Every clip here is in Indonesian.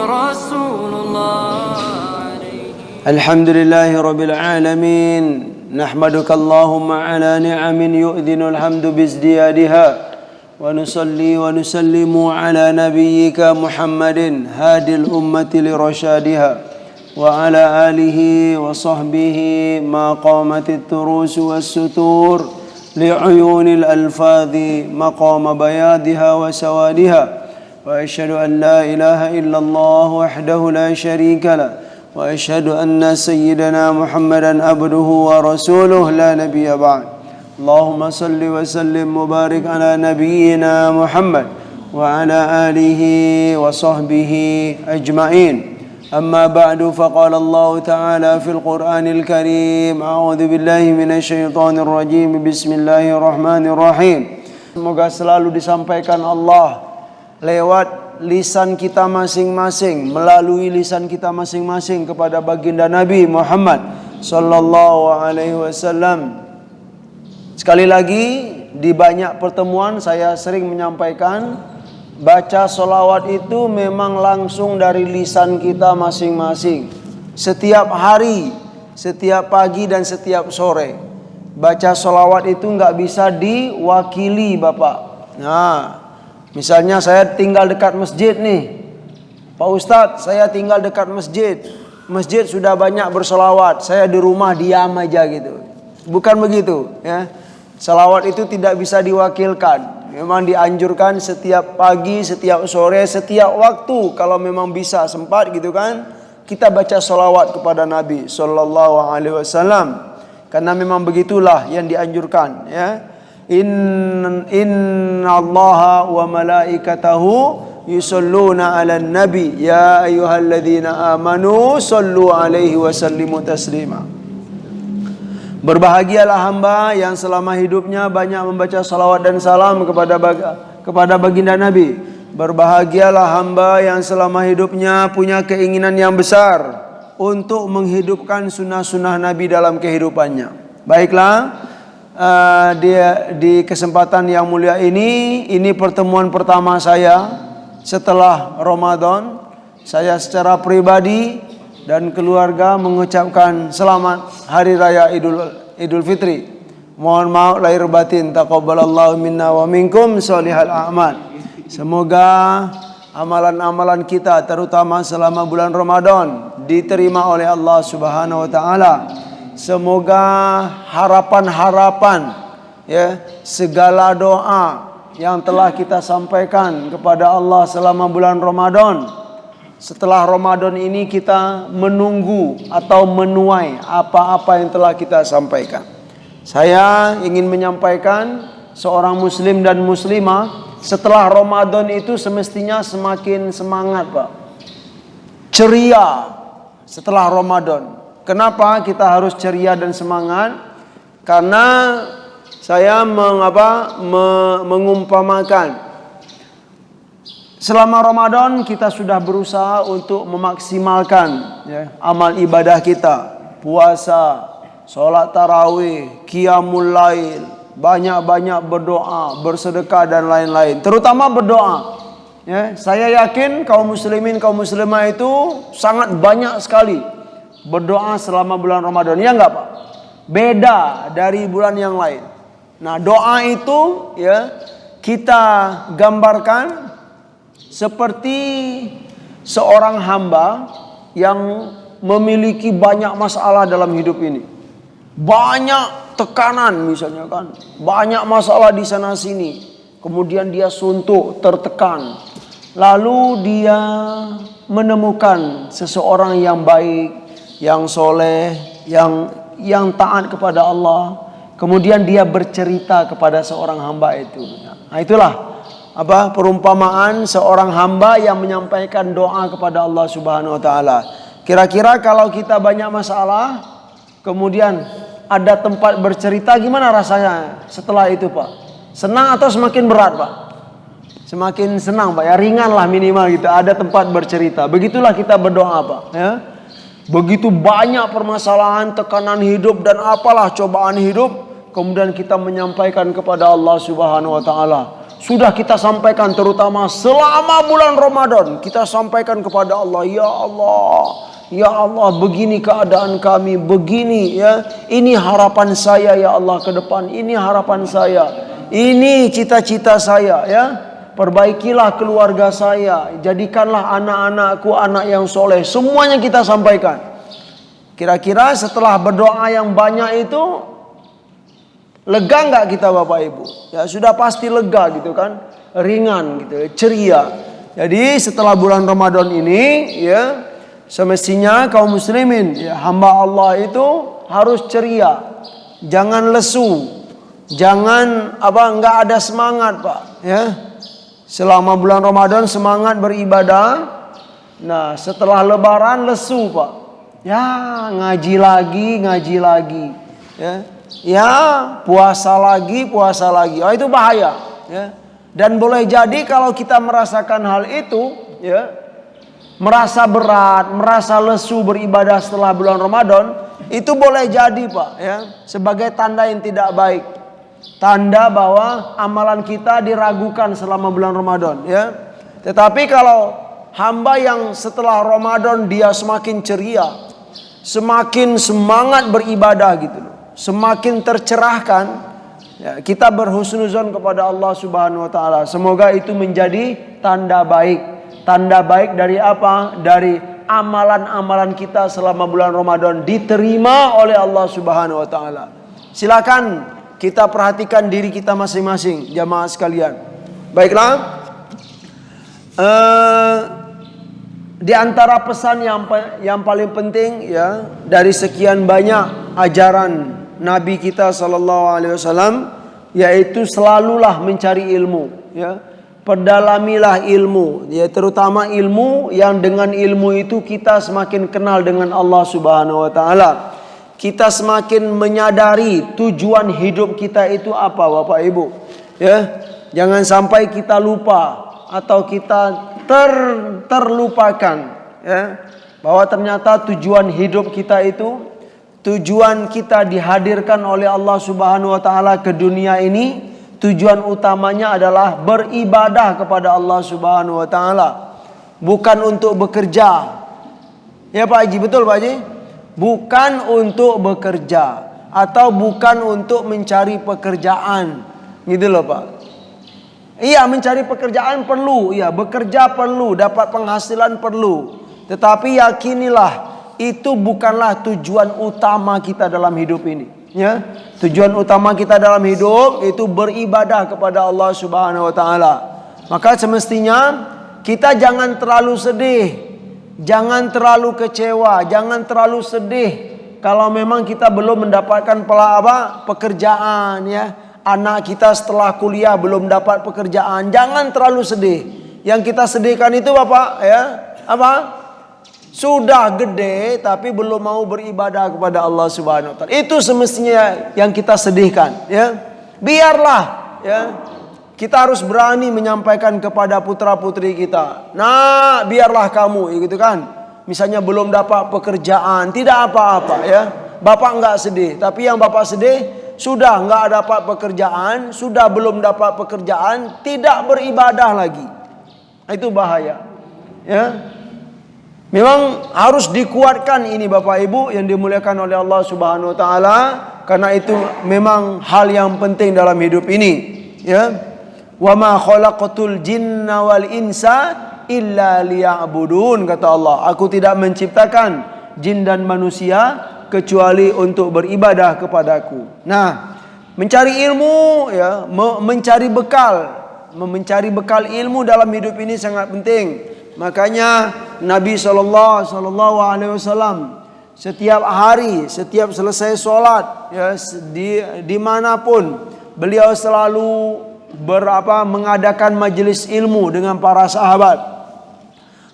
رسول الله. الحمد لله رب العالمين، نحمدك اللهم على نعم يؤذن الحمد بازديادها، ونصلي ونسلم على نبيك محمد هادي الأمة لرشادها، وعلى آله وصحبه ما قامت التروس والستور لعيون الألفاظ مقام بياضها وسوادها، وأشهد أن لا إله إلا الله وحده لا شريك له، وأشهد أن سيدنا محمدا عبده ورسوله لا نبي بعد. اللهم صل وسلم وبارك على نبينا محمد وعلى آله وصحبه أجمعين. أما بعد، فقال الله تعالى في القرآن الكريم: أعوذ بالله من الشيطان الرجيم، بسم الله الرحمن الرحيم. Semoga selalu disampaikan Allah lewat lisan kita masing-masing, melalui lisan kita masing-masing kepada baginda Nabi Muhammad sallallahu alaihi wasallam. Sekali lagi, di banyak pertemuan saya sering menyampaikan, baca solawat itu memang langsung dari lisan kita masing-masing. Setiap hari, setiap pagi dan setiap sore, baca solawat itu nggak bisa diwakili, Bapak. Nah, misalnya saya tinggal dekat masjid nih, Pak Ustadz, saya tinggal dekat masjid. Masjid sudah banyak bersolawat, saya di rumah diam aja gitu. Bukan begitu, ya. Salawat itu tidak bisa diwakilkan. Memang dianjurkan setiap pagi, setiap sore, setiap waktu, kalau memang bisa sempat gitu kan, kita baca salawat kepada Nabi sallallahu alaihi wasallam. Karena memang begitulah yang dianjurkan, ya. Inna Allaha wa malaikatahu yusalluna 'alan nabi ya ayyuhalladzina amanu sallu 'alaihi wa sallimu taslima. Berbahagialah hamba yang selama hidupnya banyak membaca salawat dan salam kepada baginda Nabi. Berbahagialah hamba yang selama hidupnya punya keinginan yang besar untuk menghidupkan sunnah-sunnah Nabi dalam kehidupannya. Baiklah, di kesempatan yang mulia ini pertemuan pertama saya setelah Ramadan. Saya secara pribadi dan keluarga mengucapkan selamat Hari Raya Idul Fitri. Mohon maaf lahir batin, taqabbalallahu minna wa minkum sholihal a'mal. Semoga amalan-amalan kita terutama selama bulan Ramadan diterima oleh Allah Subhanahu wa taala. Semoga harapan-harapan, ya, segala doa yang telah kita sampaikan kepada Allah selama bulan Ramadan, setelah Ramadan ini kita menunggu atau menuai apa-apa yang telah kita sampaikan. Saya ingin menyampaikan, seorang muslim dan muslimah setelah Ramadan itu semestinya semakin semangat, Pak. Ceria setelah Ramadan. Kenapa kita harus ceria dan semangat? Karena saya mengumpamakan, selama Ramadan kita sudah berusaha untuk memaksimalkan, ya, amal ibadah kita, puasa, sholat tarawih, qiyamul lail, banyak-banyak berdoa, bersedekah dan lain-lain. Terutama berdoa. Ya, saya yakin kaum muslimin, kaum muslimah itu sangat banyak sekali berdoa selama bulan Ramadan. Ya enggak, Pak? Beda dari bulan yang lain. Nah, doa itu, ya, kita gambarkan seperti seorang hamba yang memiliki banyak masalah dalam hidup ini. Banyak tekanan misalnya kan. Banyak masalah di sana sini. Kemudian dia suntuk, tertekan. Lalu dia menemukan seseorang yang baik, yang soleh, yang taat kepada Allah. Kemudian dia bercerita kepada seorang hamba itu. Nah, itulah perumpamaan seorang hamba yang menyampaikan doa kepada Allah Subhanahu wa taala. Kira-kira kalau kita banyak masalah, kemudian ada tempat bercerita, gimana rasanya setelah itu, Pak? Senang atau semakin berat, Pak? Semakin senang, Pak. Ya, ringan lah minimal gitu, ada tempat bercerita. Begitulah kita berdoa, Pak, ya. Begitu banyak permasalahan, tekanan hidup dan apalah cobaan hidup, kemudian kita menyampaikan kepada Allah Subhanahu wa taala. sudah kita sampaikan, terutama selama bulan Ramadan, kita sampaikan kepada Allah, ya Allah, begini keadaan kami, begini ya, ini harapan saya ya Allah ke depan, ini harapan saya, ini cita-cita saya ya. Perbaikilah keluarga saya, jadikanlah anak-anakku anak yang soleh. Semuanya kita sampaikan. Kira-kira setelah berdoa yang banyak itu, lega nggak kita Bapak Ibu? Ya sudah pasti lega gitu kan, ringan gitu, ceria. Jadi setelah bulan Ramadan ini, ya semestinya kaum muslimin, ya, hamba Allah itu harus ceria, jangan lesu, jangan nggak ada semangat Pak. Ya. Selama bulan Ramadan semangat beribadah. Nah setelah lebaran lesu Pak. Ya ngaji lagi. Ya puasa lagi. Oh itu bahaya. Ya. Dan boleh jadi kalau kita merasakan hal itu, ya, merasa berat, merasa lesu beribadah setelah bulan Ramadan, itu boleh jadi Pak, ya, sebagai tanda yang tidak baik. Tanda bahwa amalan kita diragukan selama bulan Ramadan, ya. Tetapi kalau hamba yang setelah Ramadan dia semakin ceria, semakin semangat beribadah gitu, semakin tercerahkan, ya, kita berhusnuzon kepada Allah Subhanahu wa taala. Semoga itu menjadi tanda baik. Tanda baik dari apa? Dari amalan-amalan kita selama bulan Ramadan diterima oleh Allah Subhanahu wa taala. Silakan kita perhatikan diri kita masing-masing, jamaah sekalian. Baiklah, di antara pesan yang paling penting, ya, dari sekian banyak ajaran Nabi kita Sallallahu Alaihi Wasallam, yaitu selalulah mencari ilmu, ya, perdalamilah ilmu, ya, terutama ilmu yang dengan ilmu itu kita semakin kenal dengan Allah Subhanahu Wa Taala. Kita semakin menyadari tujuan hidup kita itu apa Bapak Ibu, ya. Jangan sampai kita lupa atau kita terlupakan, ya, bahwa ternyata tujuan hidup kita itu, tujuan kita dihadirkan oleh Allah Subhanahu wa taala ke dunia ini, tujuan utamanya adalah beribadah kepada Allah Subhanahu wa taala, bukan untuk bekerja. Ya Pak Haji, betul Pak Haji? Bukan untuk bekerja atau bukan untuk mencari pekerjaan, gitu loh Pak. Iya, mencari pekerjaan perlu, iya, bekerja perlu, dapat penghasilan perlu. Tetapi yakinilah itu bukanlah tujuan utama kita dalam hidup ini, ya. Tujuan utama kita dalam hidup itu beribadah kepada Allah Subhanahu wa taala. Maka semestinya kita jangan terlalu sedih, jangan terlalu kecewa, jangan terlalu sedih kalau memang kita belum mendapatkan pekerjaan, ya. Anak kita setelah kuliah belum dapat pekerjaan, jangan terlalu sedih. Yang kita sedihkan itu Bapak, ya, apa? Sudah gede tapi belum mau beribadah kepada Allah Subhanahu wa taala. Itu semestinya yang kita sedihkan, ya. Biarlah, ya. Kita harus berani menyampaikan kepada putra-putri kita. Nah, biarlah kamu, gitu kan. Misalnya belum dapat pekerjaan, tidak apa-apa, ya. Bapak enggak sedih, tapi yang Bapak sedih sudah enggak dapat pekerjaan, sudah belum dapat pekerjaan, tidak beribadah lagi. Itu bahaya, ya. Memang harus dikuatkan ini Bapak Ibu yang dimuliakan oleh Allah Subhanahu wa taala, karena itu memang hal yang penting dalam hidup ini, ya. Wa ma khalaqatul jinna wal insa illa liya'budun, kata Allah. Aku tidak menciptakan jin dan manusia kecuali untuk beribadah kepadaku. Nah, mencari ilmu, ya, mencari bekal ilmu dalam hidup ini sangat penting. Makanya Nabi Sallallahu Alaihi Wasallam setiap hari, setiap selesai sholat, ya, dimanapun beliau selalu mengadakan majelis ilmu dengan para sahabat,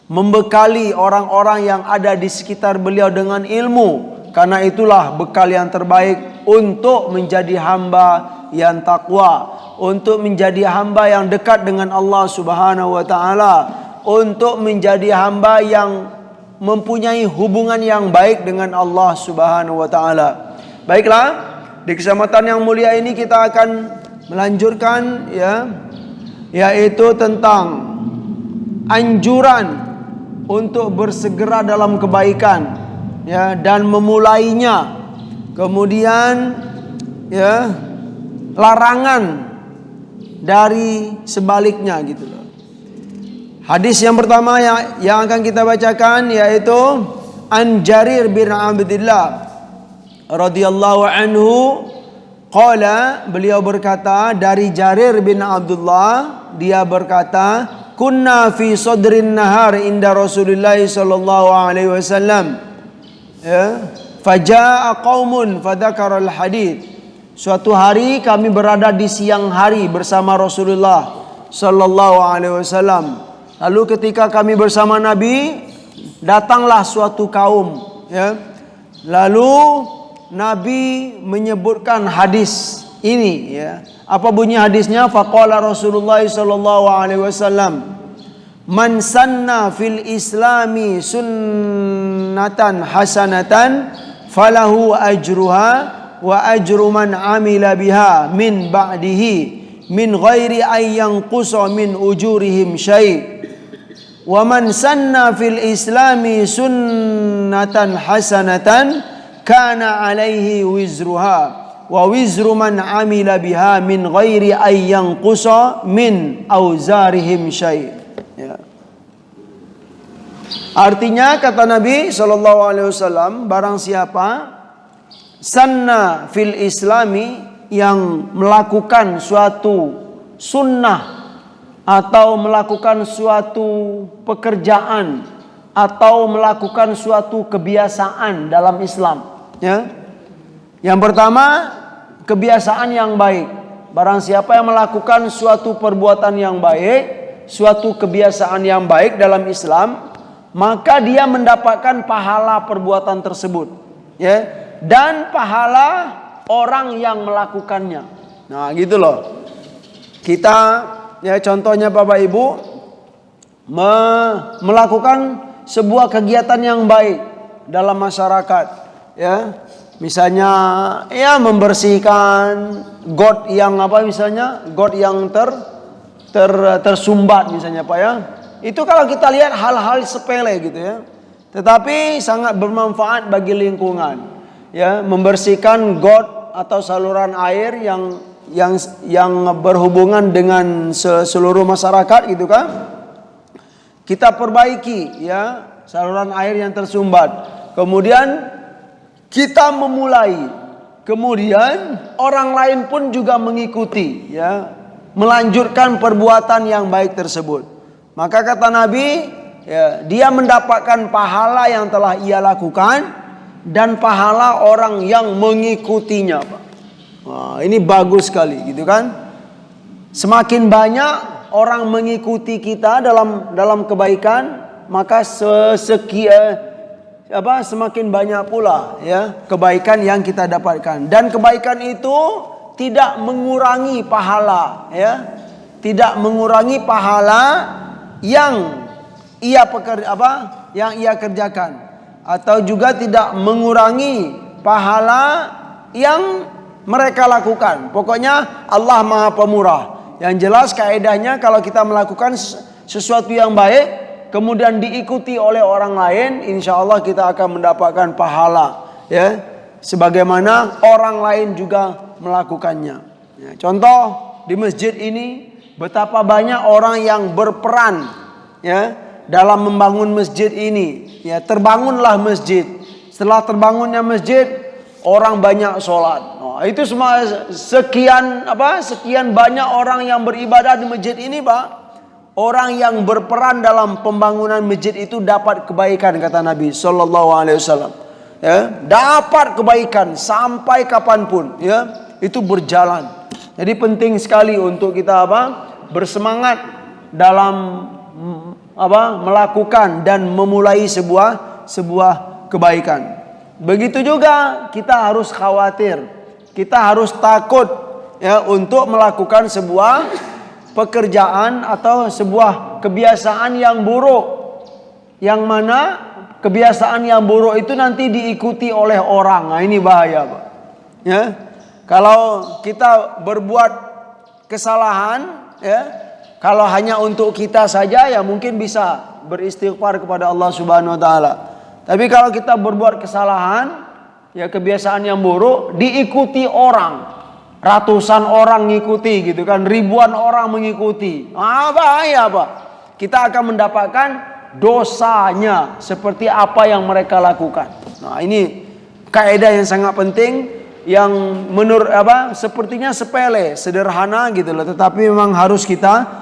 membekali orang-orang yang ada di sekitar beliau dengan ilmu. Karena itulah bekal yang terbaik untuk menjadi hamba yang takwa, untuk menjadi hamba yang dekat dengan Allah Subhanahu wa taala, untuk menjadi hamba yang mempunyai hubungan yang baik dengan Allah Subhanahu wa taala. Baiklah, di kesempatan yang mulia ini kita akan melanjutkan, ya, yaitu tentang anjuran untuk bersegera dalam kebaikan, ya, dan memulainya. Kemudian, ya, larangan dari sebaliknya gitu loh. Hadis yang pertama yang akan kita bacakan yaitu An Jarir bin Abdullah radhiyallahu anhu qala, beliau berkata dari Jarir bin Abdullah, dia berkata, kunna fi sadrin nahar inda Rasulillah sallallahu alaihi wasallam, ya, fajaa qaumun fadzakara al hadits. Suatu hari kami berada di siang hari bersama Rasulullah sallallahu alaihi wasallam. Lalu ketika kami bersama Nabi, datanglah suatu kaum, ya. Lalu Nabi menyebutkan hadis ini, ya. Apa bunyi hadisnya? Faqala Rasulullah sallallahu alaihi wasallam, man sanna fil islami sunnatan hasanatan falahu ajruha wa ajru man amila biha min ba'dihi min ghairi ay yanqusa min ujurihim syai'. Wa man sanna fil islami sunnatan hasanatan kana alaihi wizruha wa wizru man amila biha min ghairi ay yanqusa min auzarihim syai'. Ya. Artinya kata Nabi sallallahu alaihi wasallam, barang siapa sanna fil islami, yang melakukan suatu sunnah atau melakukan suatu pekerjaan atau melakukan suatu kebiasaan dalam Islam, ya. Yang pertama, kebiasaan yang baik. Barang siapa yang melakukan suatu perbuatan yang baik, suatu kebiasaan yang baik dalam Islam, maka dia mendapatkan pahala perbuatan tersebut, ya, dan pahala orang yang melakukannya. Nah, gitu loh. Kita, ya, contohnya Bapak Ibu melakukan sebuah kegiatan yang baik dalam masyarakat, ya. Misalnya, ya, membersihkan got yang misalnya got yang tersumbat misalnya, Pak, ya. Itu kalau kita lihat hal-hal sepele gitu, ya. Tetapi sangat bermanfaat bagi lingkungan, ya, membersihkan got atau saluran air yang berhubungan dengan seluruh masyarakat gitu kan. Kita perbaiki, ya, saluran air yang tersumbat. Kemudian kita memulai. Kemudian orang lain pun juga mengikuti, ya, melanjutkan perbuatan yang baik tersebut. Maka kata Nabi, ya, dia mendapatkan pahala yang telah ia lakukan dan pahala orang yang mengikutinya, Pak. Wah, ini bagus sekali gitu kan. Semakin banyak orang mengikuti kita dalam kebaikan, maka semakin banyak pula, ya, kebaikan yang kita dapatkan. Dan kebaikan itu tidak mengurangi pahala, ya. Tidak mengurangi pahala yang ia kerjakan, atau juga tidak mengurangi pahala yang mereka lakukan. Pokoknya Allah Maha Pemurah. Yang jelas kaedahnya, kalau kita melakukan sesuatu yang baik kemudian diikuti oleh orang lain, insya Allah kita akan mendapatkan pahala, ya, sebagaimana orang lain juga melakukannya, ya. Contoh di masjid ini, betapa banyak orang yang berperan, ya, dalam membangun masjid ini, ya. Terbangunlah masjid. Setelah terbangunnya masjid, orang banyak sholat. Itu semua sekian banyak orang yang beribadah di masjid ini, Pak. Orang yang berperan dalam pembangunan masjid itu dapat kebaikan, kata Nabi sallallahu alaihi wasallam, ya. Dapat kebaikan sampai kapanpun, ya. Itu berjalan. Jadi penting sekali untuk kita bersemangat dalam melakukan dan memulai sebuah kebaikan. Begitu juga kita harus khawatir, kita harus takut, ya, untuk melakukan sebuah pekerjaan atau sebuah kebiasaan yang buruk, yang mana kebiasaan yang buruk itu nanti diikuti oleh orang. Nah, ini bahaya, Pak, ya. Kalau kita berbuat kesalahan, ya, Kalau hanya untuk kita saja ya mungkin bisa beristighfar kepada Allah Subhanahu wa taala. Tapi kalau kita berbuat kesalahan, ya kebiasaan yang buruk diikuti orang, ratusan orang ngikuti gitu kan, ribuan orang mengikuti. Bahaya Pak. Kita akan mendapatkan dosanya seperti apa yang mereka lakukan. Nah, ini kaidah yang sangat penting yang menurut sepertinya sepele, sederhana gitu loh, tetapi memang harus kita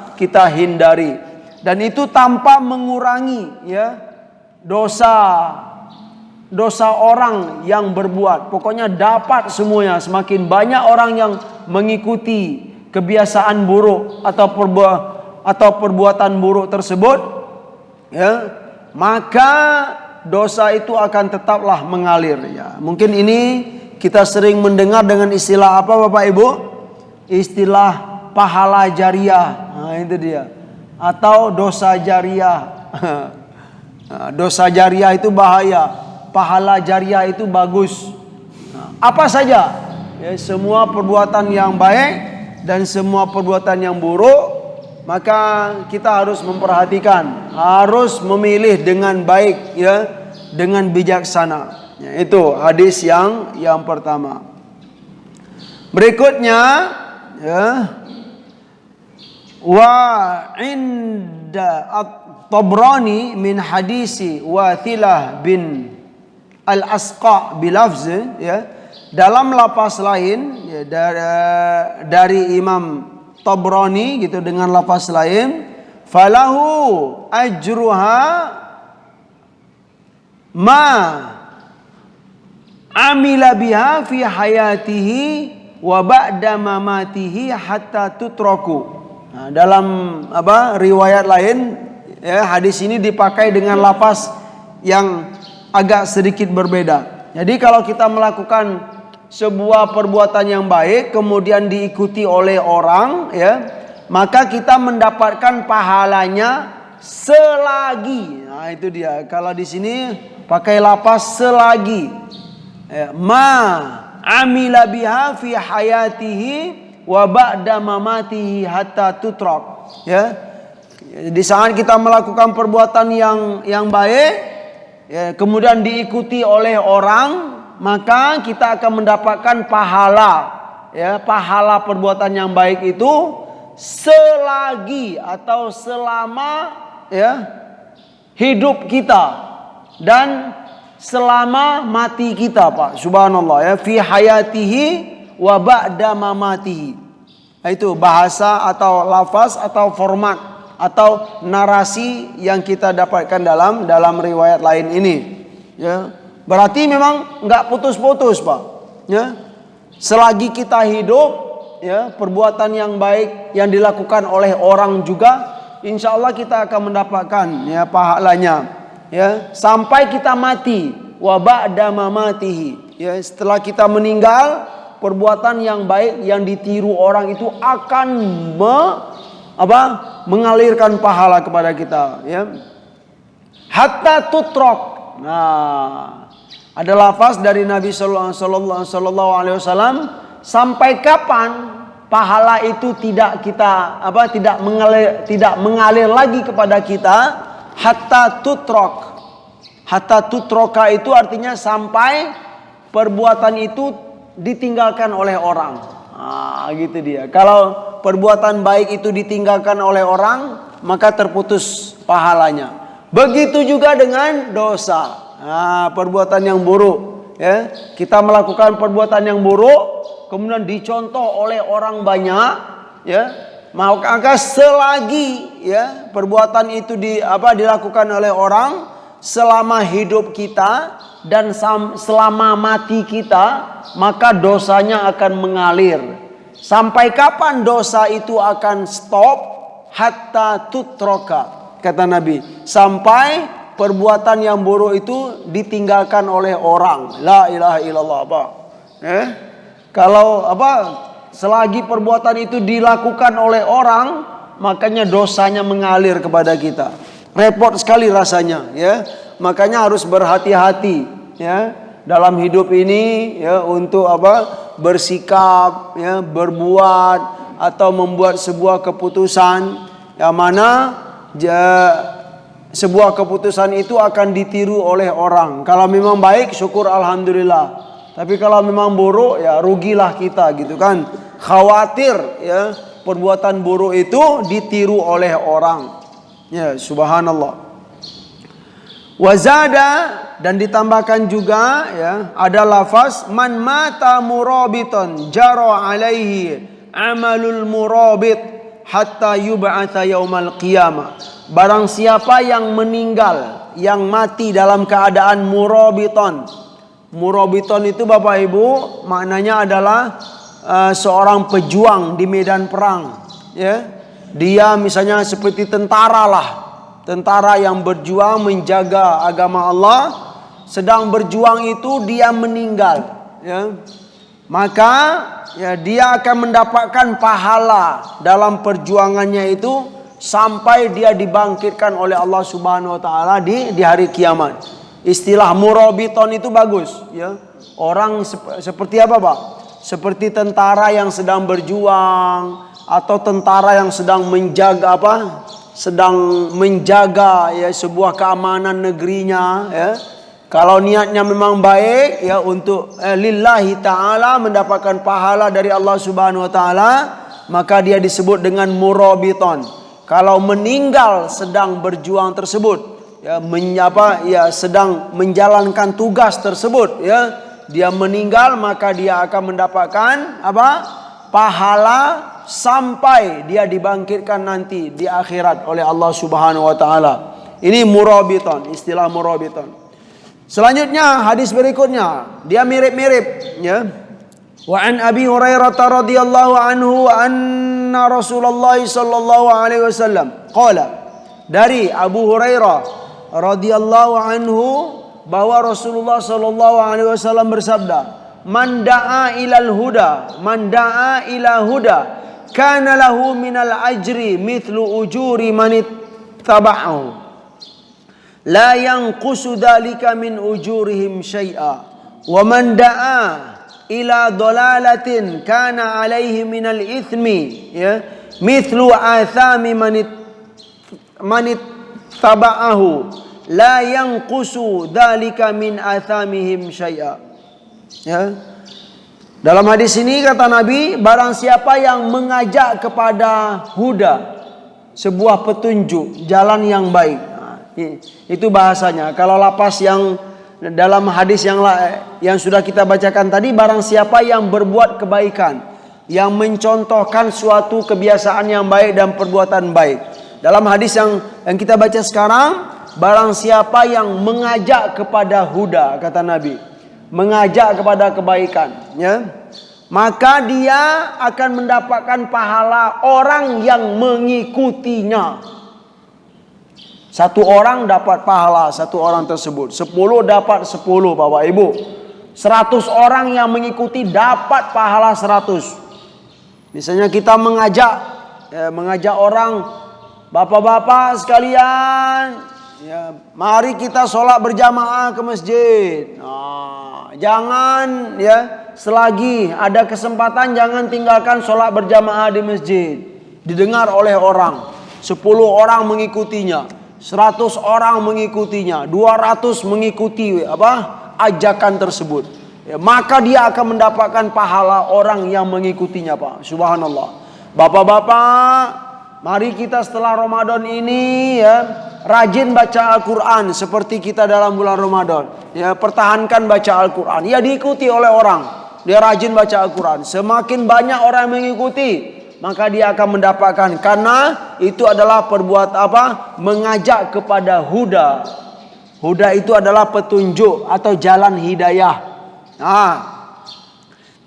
hindari. Dan itu tanpa mengurangi ya dosa orang yang berbuat. Pokoknya dapat semuanya. Semakin banyak orang yang mengikuti kebiasaan buruk atau perbuatan buruk tersebut, ya, maka dosa itu akan tetaplah mengalir. Ya, mungkin ini kita sering mendengar dengan istilah apa Bapak Ibu? Istilah pahala jariah. Nah, itu dia. Atau dosa jariah. Dosa jariah itu bahaya. Pahala jariah itu bagus. Apa saja? Ya, semua perbuatan yang baik dan semua perbuatan yang buruk, maka kita harus memperhatikan, harus memilih dengan baik, ya, dengan bijaksana. Ya, itu hadis yang pertama. Berikutnya, ya, wa inda at-Tabrani min hadisi Wathilah bin al-Asqa bilafz, ya, dalam lafaz lain, ya, dari Imam Tabrani gitu dengan lafaz lain, falahu ajruha ma amila biha fi hayatihi wa ba'da mamatihi hatta tutraku. Nah, dalam riwayat lain, ya, hadis ini dipakai dengan lafaz yang agak sedikit berbeda. Jadi kalau kita melakukan sebuah perbuatan yang baik kemudian diikuti oleh orang, ya, maka kita mendapatkan pahalanya selagi. Nah, itu dia. Kalau di sini pakai lafaz selagi. Ya, ma amila biha fi hayatihi wa ba'da mamatihi hatta tutrak. Ya. Di saat kita melakukan perbuatan yang baik, ya, kemudian diikuti oleh orang, maka kita akan mendapatkan pahala, ya, pahala perbuatan yang baik itu selagi atau selama, ya, hidup kita dan selama mati kita, Pak. Subhanallah, ya, fi hayatihi wa ba'da mamatihi. Itu bahasa atau lafaz atau format atau narasi yang kita dapatkan dalam riwayat lain ini, ya. Berarti memang nggak putus-putus, Pak. Ya, selagi kita hidup, ya, perbuatan yang baik yang dilakukan oleh orang juga, insya Allah kita akan mendapatkan, ya, pahalanya. Ya, sampai kita mati, wa ba'da mamatihi. Ya, setelah kita meninggal, perbuatan yang baik yang ditiru orang itu akan mengalirkan pahala kepada kita. Ya, hatta tutrok. Nah, ada lafaz dari Nabi Sallallahu Alaihi Wasallam, sampai kapan pahala itu tidak mengalir lagi kepada kita, hatta tutrok. Hatta tutroka itu artinya sampai perbuatan itu ditinggalkan oleh orang. Gitu dia. Kalau perbuatan baik itu ditinggalkan oleh orang, maka terputus pahalanya. Begitu juga dengan dosa. Perbuatan yang buruk, ya, kita melakukan perbuatan yang buruk kemudian dicontoh oleh orang banyak, ya, maka selagi, ya, perbuatan itu dilakukan oleh orang selama hidup kita dan selama mati kita, maka dosanya akan mengalir. Sampai kapan dosa itu akan stop? Hatta tutroka, kata Nabi, sampai perbuatan yang buruk itu ditinggalkan oleh orang. La ilaha illallah, Pak. Kalau selagi perbuatan itu dilakukan oleh orang, makanya dosanya mengalir kepada kita. Repot sekali rasanya, ya. Makanya harus berhati-hati, ya, dalam hidup ini, ya, untuk bersikap, ya, berbuat atau membuat sebuah keputusan, yang mana sebuah keputusan itu akan ditiru oleh orang. Kalau memang baik, syukur alhamdulillah. Tapi kalau memang buruk, ya rugilah kita gitu kan. Khawatir ya perbuatan buruk itu ditiru oleh orang. Ya, subhanallah. Wazada, dan ditambahkan juga ya ada lafaz man mata murabitan jara alaihi amalul murabit hatta yub'atsa yaumal qiyamah. Barang siapa yang meninggal, yang mati dalam keadaan murabiton. Murabiton itu Bapak Ibu maknanya adalah seorang pejuang di medan perang, ya. Dia misalnya seperti tentara lah. Tentara yang berjuang menjaga agama Allah, sedang berjuang itu dia meninggal, ya. Maka ya dia akan mendapatkan pahala dalam perjuangannya itu sampai dia dibangkitkan oleh Allah Subhanahu wa taala di hari kiamat. Istilah murabiton itu bagus, ya. Orang seperti apa, Pak? Seperti tentara yang sedang berjuang atau tentara yang sedang menjaga sedang menjaga ya sebuah keamanan negerinya, ya. Kalau niatnya memang baik ya untuk lillahi ta'ala mendapatkan pahala dari Allah Subhanahu wa taala, maka dia disebut dengan murabiton. Kalau meninggal sedang berjuang tersebut, ya sedang menjalankan tugas tersebut, ya, dia meninggal maka dia akan mendapatkan pahala sampai dia dibangkitkan nanti di akhirat oleh Allah Subhanahu wa taala. Ini murabiton, istilah murabiton. Selanjutnya hadis berikutnya, dia mirip-mirip, ya. Wa an Abi Hurairah radhiyallahu anhu anna Rasulullah sallallahu alaihi wasallam qala, dari Abu Hurairah radhiyallahu anhu bahwa Rasulullah sallallahu alaihi wasallam bersabda, man da'a ilal huda, man da'a ila huda kana lahu minal ajri mithlu ujuri man ittaba'ahu la yanqusu dhalika min ujurihim syai'a wa man da'a ila dolalatin kana alaihi minal ithmi ya mithlu athami man ittaba'ahu la yanqusu dhalika min athamihim syai'a. Ya. Dalam hadis ini kata Nabi, barang siapa yang mengajak kepada huda, sebuah petunjuk, jalan yang baik. Nah, itu bahasanya. Kalau lapas yang dalam hadis yang sudah kita bacakan tadi, barang siapa yang berbuat kebaikan, yang mencontohkan suatu kebiasaan yang baik dan perbuatan baik. Dalam hadis yang kita baca sekarang, barang siapa yang mengajak kepada huda, kata Nabi, mengajak kepada kebaikan, ya, maka dia akan mendapatkan pahala orang yang mengikutinya. Satu orang dapat pahala satu orang tersebut, 10 dapat 10 Bapak Ibu. 100 orang yang mengikuti dapat pahala 100. Misalnya kita mengajak orang, bapak-bapak sekalian, ya, mari kita sholat berjamaah ke masjid. Nah, jangan ya selagi ada kesempatan jangan tinggalkan sholat berjamaah di masjid. Didengar oleh orang, 10 orang mengikutinya, 100 orang mengikutinya, 200 mengikuti ajakan tersebut. Ya, maka dia akan mendapatkan pahala orang yang mengikutinya, Pak. Subhanallah. Bapak-bapak, mari kita setelah Ramadan ini ya rajin baca Al-Quran seperti kita dalam bulan Ramadan. Ya, pertahankan baca Al-Quran. Ya, diikuti oleh orang. Dia rajin baca Al-Quran. Semakin banyak orang yang mengikuti, maka dia akan mendapatkan, karena itu adalah mengajak kepada huda. Huda itu adalah petunjuk atau jalan hidayah. Nah,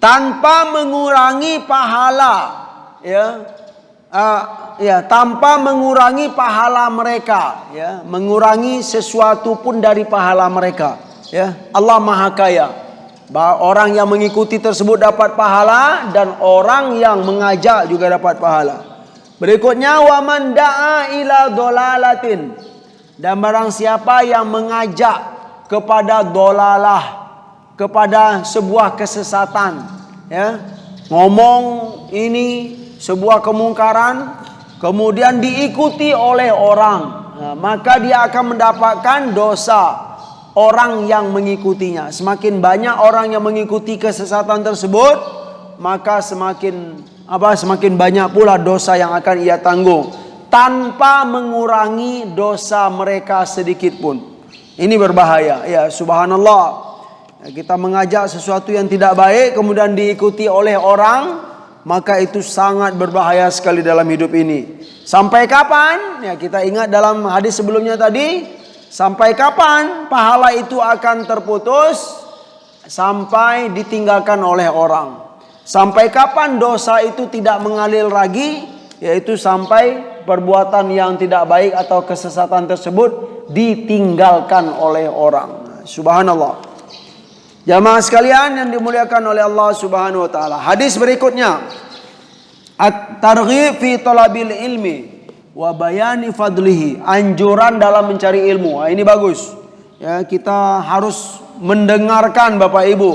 tanpa mengurangi pahala, tanpa mengurangi pahala mereka, ya, mengurangi sesuatu pun dari pahala mereka, ya. Allah Maha Kaya. Orang yang mengikuti tersebut dapat pahala dan orang yang mengajak juga dapat pahala. Berikutnya, wa man da'a ila dolalatin, dan barang siapa yang mengajak kepada dolalah, kepada sebuah kesesatan, ya, ngomong ini sebuah kemungkaran, kemudian diikuti oleh orang, maka dia akan mendapatkan dosa orang yang mengikutinya. Semakin banyak orang yang mengikuti kesesatan tersebut, maka semakin banyak pula dosa yang akan ia tanggung, tanpa mengurangi dosa mereka sedikit pun. Ini berbahaya. Ya, subhanallah. Kita mengajak sesuatu yang tidak baik kemudian diikuti oleh orang, maka itu sangat berbahaya sekali dalam hidup ini. Sampai kapan? Ya, kita ingat dalam hadis sebelumnya tadi, sampai kapan pahala itu akan terputus? Sampai ditinggalkan oleh orang. Sampai kapan dosa itu tidak mengalir lagi? Yaitu sampai perbuatan yang tidak baik atau kesesatan tersebut ditinggalkan oleh orang. Subhanallah. Jamaah sekalian yang dimuliakan oleh Allah Subhanahu wa taala. Hadis berikutnya, at-targhib fi talabil ilmi wa bayani fadlihi. Anjuran dalam mencari ilmu. Nah, ini bagus. Ya, kita harus mendengarkan Bapak Ibu.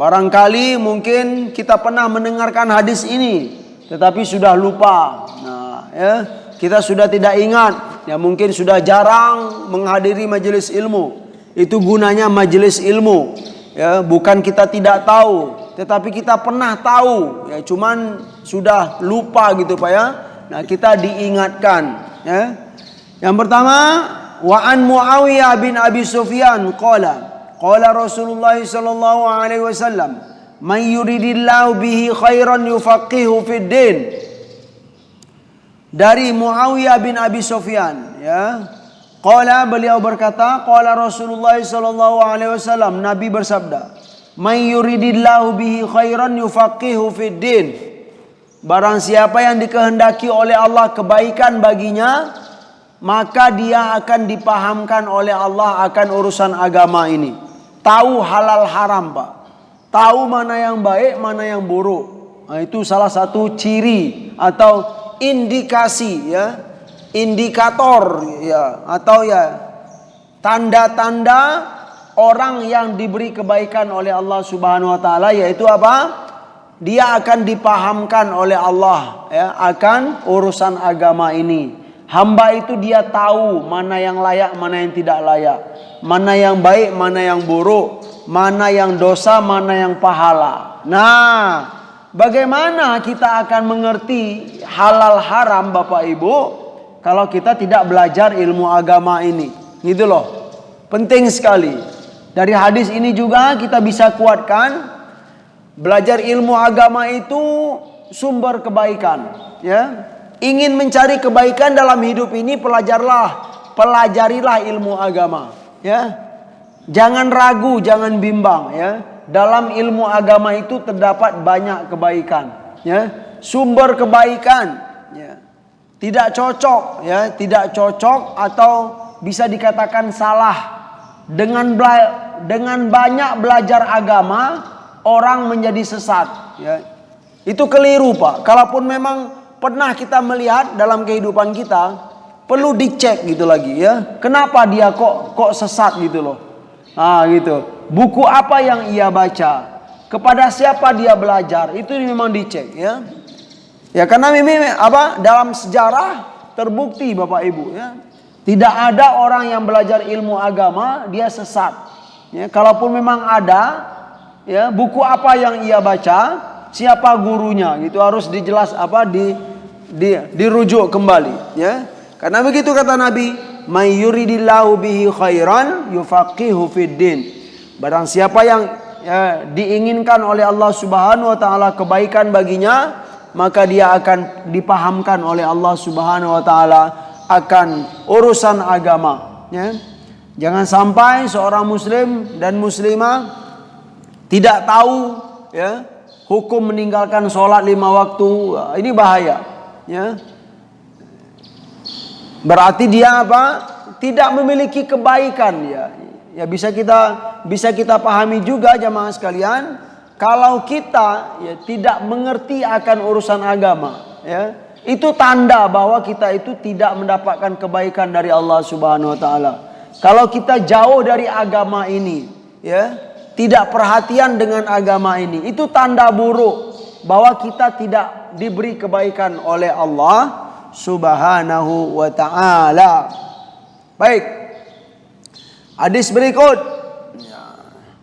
Barangkali mungkin kita pernah mendengarkan hadis ini tetapi sudah lupa. Nah, ya, kita sudah tidak ingat. Ya, mungkin sudah jarang menghadiri majelis ilmu. Itu gunanya majelis ilmu. Ya, bukan kita tidak tahu, tetapi kita pernah tahu, ya, cuman sudah lupa gitu Pak ya. Nah, kita diingatkan, ya. Yang pertama, wa an Muawiyah bin Abi Sufyan qala Rasulullah sallallahu alaihi wasallam, "Man yuridillahu bihi khairan yufaqihu fid din." Dari Muawiyah bin Abi Sufyan, ya. Qala, beliau berkata, qala Rasulullah sallallahu alaihi wasallam, Nabi bersabda, "May yuridillahu bihi khairan yufaqihu fid din." Barang siapa yang dikehendaki oleh Allah kebaikan baginya, maka dia akan dipahamkan oleh Allah akan urusan agama ini. Tahu halal haram, Pak. Tahu mana yang baik, mana yang buruk. Nah, itu salah satu ciri atau indikasi, ya. Indikator, ya, atau ya tanda-tanda orang yang diberi kebaikan oleh Allah Subhanahu wa taala, yaitu apa? Dia akan dipahamkan oleh Allah, ya, akan urusan agama ini. Hamba itu dia tahu mana yang layak, mana yang tidak layak, mana yang baik, mana yang buruk, mana yang dosa, mana yang pahala. Nah, bagaimana kita akan mengerti halal haram Bapak Ibu kalau kita tidak belajar ilmu agama ini? Gitu loh. Penting sekali. Dari hadis ini juga kita bisa kuatkan, belajar ilmu agama itu sumber kebaikan, ya. Ingin mencari kebaikan dalam hidup ini, pelajarilah ilmu agama, ya. Jangan ragu, jangan bimbang, ya. Dalam ilmu agama itu terdapat banyak kebaikan, ya. Sumber kebaikan, ya. Tidak cocok, ya, tidak cocok atau bisa dikatakan salah. Dengan banyak belajar agama, orang menjadi sesat, ya. Itu keliru, Pak. Kalaupun memang pernah kita melihat dalam kehidupan kita, perlu dicek gitu lagi, ya. Kenapa dia kok sesat gitu loh. Nah, gitu. Buku apa yang ia baca? Kepada siapa dia belajar? Itu memang dicek, ya. Ya, karena dalam sejarah terbukti Bapak Ibu, ya. Tidak ada orang yang belajar ilmu agama dia sesat. Ya, kalaupun memang ada, ya, buku apa yang ia baca, siapa gurunya, gitu harus dirujuk kembali, ya. Karena begitu kata Nabi, "May yuridillahu bihi khairan yufaqihu fid din." Barang siapa yang, ya, diinginkan oleh Allah Subhanahu wa taala kebaikan baginya, maka dia akan dipahamkan oleh Allah Subhanahu wa taala akan urusan agama, ya. Jangan sampai seorang muslim dan muslimah tidak tahu, ya, hukum meninggalkan sholat 5 waktu. Ini bahaya, ya. Berarti dia tidak memiliki kebaikan, ya. Ya, bisa kita pahami juga jamaah sekalian, kalau kita, ya, tidak mengerti akan urusan agama, ya, itu tanda bahwa kita itu tidak mendapatkan kebaikan dari Allah Subhanahu wa taala. Kalau kita jauh dari agama ini, ya, tidak perhatian dengan agama ini, itu tanda buruk bahwa kita tidak diberi kebaikan oleh Allah Subhanahu wa ta'ala. Baik. Hadis berikut.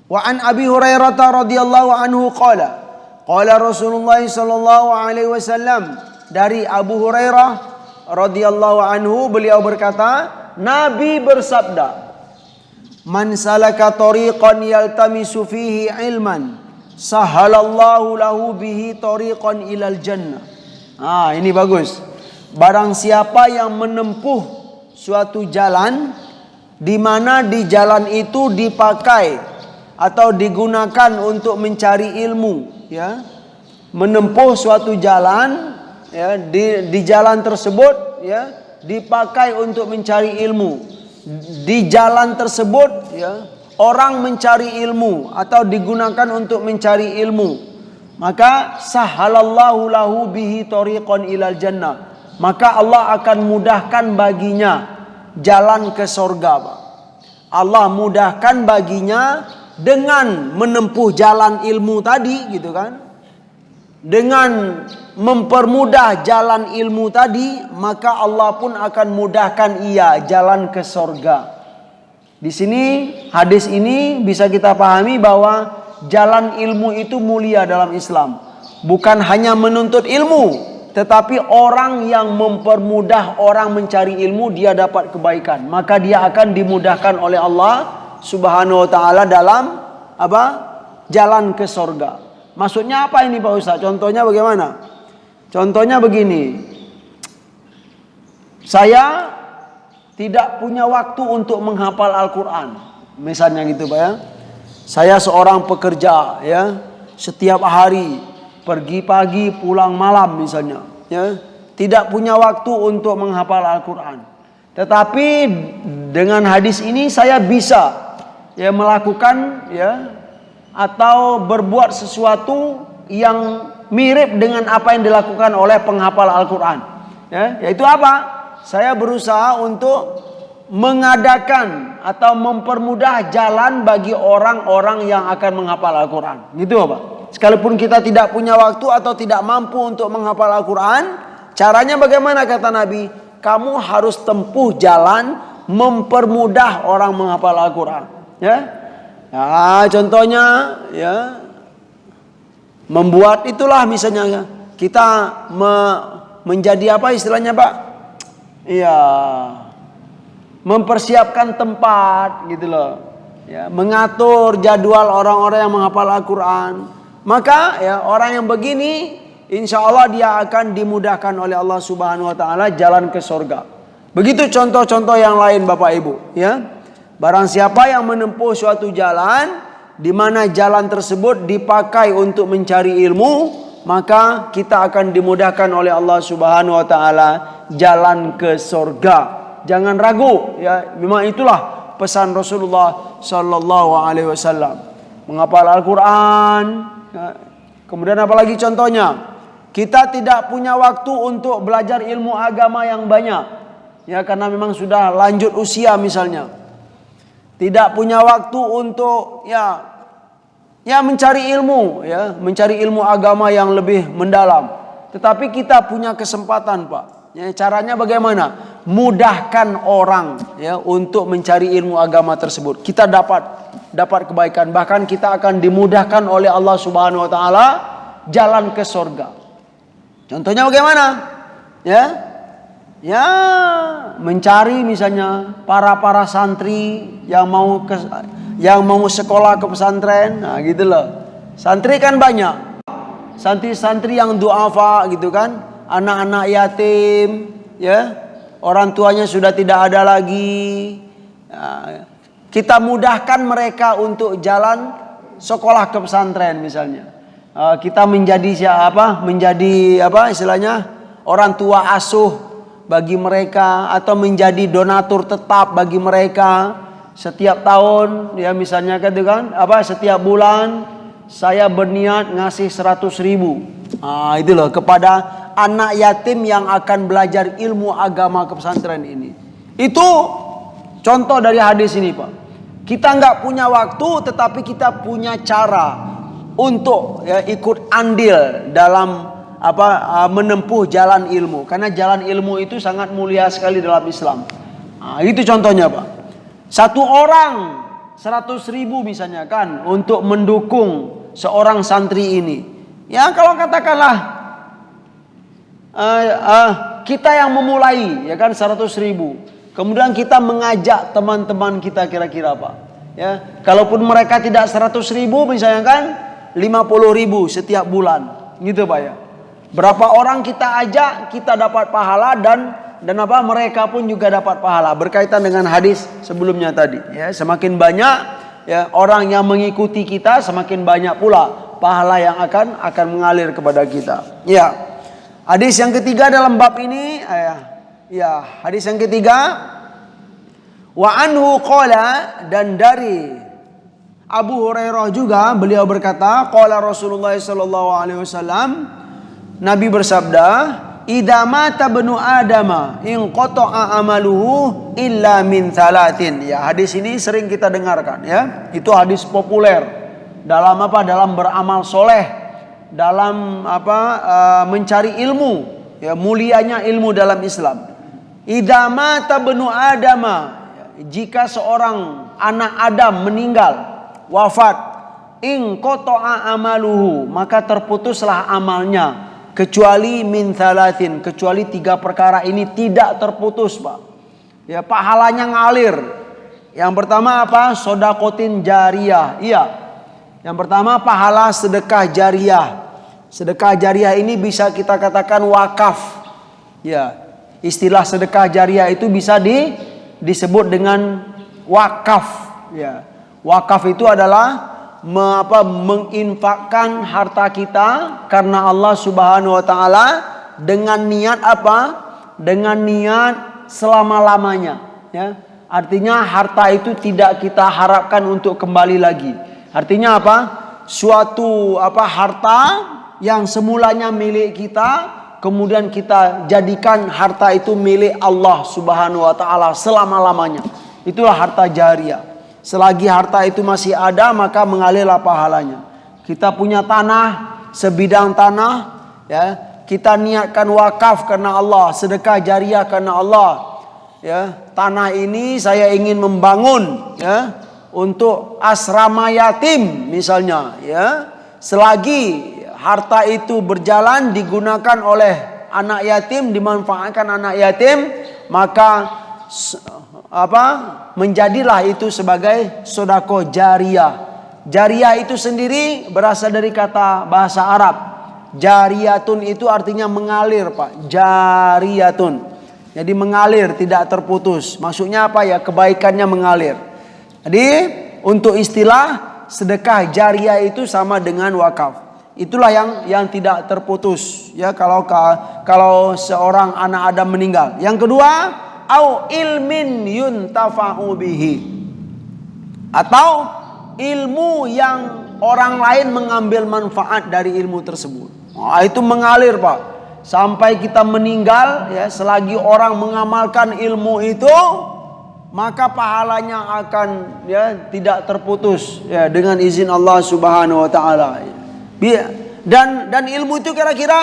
Wa an Abi Hurairah radhiyallahu anhu qala Rasulullah sallallahu alaihi wasallam, dari Abu Hurairah radhiyallahu anhu, beliau berkata, Nabi bersabda, man salaka tariqan yaltamisu fihi ilman sahalallahu lahu bihi tariqan ilal jannah. Ini bagus. Barang siapa yang menempuh suatu jalan, di mana di jalan itu dipakai atau digunakan untuk mencari ilmu, ya, menempuh suatu jalan, ya, di jalan tersebut, ya, dipakai untuk mencari ilmu. Di jalan tersebut, ya, orang mencari ilmu atau digunakan untuk mencari ilmu, maka sahalallahu lahu bihi tariqan ilal jannah, maka Allah akan mudahkan baginya jalan ke surga, Pak. Allah mudahkan baginya dengan menempuh jalan ilmu tadi, gitu kan. Dengan mempermudah jalan ilmu tadi, maka Allah pun akan mudahkan ia jalan ke surga. Di sini hadis ini bisa kita pahami bahwa jalan ilmu itu mulia dalam Islam. Bukan hanya menuntut ilmu, tetapi orang yang mempermudah orang mencari ilmu, dia dapat kebaikan. Maka dia akan dimudahkan oleh Allah Subhanahu wa ta'ala dalam apa? Jalan ke surga. Maksudnya apa ini Pak Ustaz? Contohnya bagaimana? Contohnya begini. Saya tidak punya waktu untuk menghafal Al-Quran. Misalnya gitu Pak, ya. Saya seorang pekerja, ya, setiap hari pergi pagi pulang malam misalnya, ya. Tidak punya waktu untuk menghafal Al-Quran. Tetapi dengan hadis ini saya bisa, ya, melakukan, ya, atau berbuat sesuatu yang mirip dengan apa yang dilakukan oleh penghafal Al-Quran, ya, yaitu apa? Saya berusaha untuk mengadakan atau mempermudah jalan bagi orang-orang yang akan menghafal Al-Quran, gitu Pak. Sekalipun kita tidak punya waktu atau tidak mampu untuk menghafal Al-Quran, caranya bagaimana kata Nabi? Kamu harus tempuh jalan mempermudah orang menghafal Al-Quran, ya. Nah, contohnya, ya, membuat itulah misalnya kita menjadi apa istilahnya Pak? Iya, mempersiapkan tempat gitu loh, ya, mengatur jadwal orang-orang yang menghafal Al-Quran. Maka, ya, orang yang begini insya Allah dia akan dimudahkan oleh Allah Subhanahu wa ta'ala jalan ke surga. Begitu contoh-contoh yang lain Bapak Ibu, ya. Barang siapa yang menempuh suatu jalan, di mana jalan tersebut dipakai untuk mencari ilmu, maka kita akan dimudahkan oleh Allah Subhanahu wa ta'ala jalan ke surga. Jangan ragu, ya. Memang itulah pesan Rasulullah sallallahu alaihi wasallam. Menghafal Al-Quran, ya. Kemudian apalagi contohnya? Kita tidak punya waktu untuk belajar ilmu agama yang banyak, ya, karena memang sudah lanjut usia misalnya. Tidak punya waktu untuk mencari ilmu, ya, mencari ilmu agama yang lebih mendalam. Tetapi kita punya kesempatan Pak. Ya, caranya bagaimana? Mudahkan orang, ya, untuk mencari ilmu agama tersebut. Kita dapat kebaikan. Bahkan kita akan dimudahkan oleh Allah Subhanahu wa ta'ala jalan ke surga. Contohnya bagaimana? Ya, mencari misalnya para santri yang mau sekolah ke pesantren, nah gitu loh. Santri kan banyak, santri-santri yang duafa gitu kan, anak-anak yatim, ya, orang tuanya sudah tidak ada lagi. Nah, kita mudahkan mereka untuk jalan sekolah ke pesantren misalnya. Kita menjadi istilahnya orang tua asuh bagi mereka, atau menjadi donatur tetap bagi mereka setiap tahun, ya, misalnya kan setiap bulan saya berniat ngasih 100.000, itu loh, kepada anak yatim yang akan belajar ilmu agama ke pesantren ini. Itu contoh dari hadis ini Pak. Kita nggak punya waktu, tetapi kita punya cara untuk, ya, ikut andil dalam menempuh jalan ilmu. Karena jalan ilmu itu sangat mulia sekali dalam Islam. Itu contohnya Pak. Satu orang 100.000 misalnya kan untuk mendukung seorang santri ini. Ya kalau katakanlah kita yang memulai ya kan 100.000. Kemudian kita mengajak teman-teman kita kira-kira Pak. Ya, kalaupun mereka tidak 100.000 misalnya kan 50.000 setiap bulan. Gitu Pak ya. Berapa orang kita ajak kita dapat pahala dan mereka pun juga dapat pahala. Berkaitan dengan hadis sebelumnya tadi. Ya, semakin banyak ya orang yang mengikuti kita, semakin banyak pula pahala yang akan mengalir kepada kita. Ya. Hadis yang ketiga dalam bab ini hadis yang ketiga wa anhu qala, dan dari Abu Hurairah juga beliau berkata qala Rasulullah sallallahu alaihi wasallam, Nabi bersabda, idza mata ibnu adama in qata'a amaluhu illa min thalathin. Ya, hadis ini sering kita dengarkan ya. Itu hadis populer dalam dalam beramal soleh, dalam mencari ilmu, ya mulianya ilmu dalam Islam. Idza mata ibnu adama, jika seorang anak Adam meninggal, wafat, in qata'a amaluhu, maka terputuslah amalnya, kecuali min thalathin, kecuali 3 perkara ini tidak terputus Pak. Ya, pahalanya ngalir. Yang pertama apa? Sodakotin jariyah. Iya. Yang pertama pahala sedekah jariyah. Sedekah jariyah ini bisa kita katakan wakaf. Ya, istilah sedekah jariyah itu bisa disebut dengan wakaf. Ya, wakaf itu adalah menginfakkan harta kita karena Allah Subhanahu wa taala dengan niat apa? Dengan niat selama-lamanya, ya. Artinya harta itu tidak kita harapkan untuk kembali lagi. Artinya apa? Suatu harta yang semulanya milik kita, kemudian kita jadikan harta itu milik Allah Subhanahu wa taala selama-lamanya. Itulah harta jariyah. Selagi harta itu masih ada, maka mengalirlah pahalanya. Kita punya tanah, sebidang tanah, ya, kita niatkan wakaf karena Allah, sedekah jariyah karena Allah. Ya, tanah ini saya ingin membangun, ya, untuk asrama yatim misalnya, ya. Selagi harta itu berjalan digunakan oleh anak yatim, dimanfaatkan anak yatim, maka menjadilah itu sebagai sedekah jariyah. Jariyah itu sendiri berasal dari kata bahasa Arab. Jariyatun itu artinya mengalir Pak. Jariyatun. Jadi mengalir, tidak terputus. Maksudnya apa ya? Kebaikannya mengalir. Jadi untuk istilah sedekah jariyah itu sama dengan wakaf. Itulah yang tidak terputus. Ya, kalau seorang anak Adam meninggal. Yang kedua, au ilmin yuntafa'u bihi, atau ilmu yang orang lain mengambil manfaat dari ilmu tersebut. Itu mengalir Pak sampai kita meninggal, ya. Selagi orang mengamalkan ilmu itu, maka pahalanya akan, ya, tidak terputus, ya, dengan izin Allah Subhanahu wa taala. Dan ilmu itu kira-kira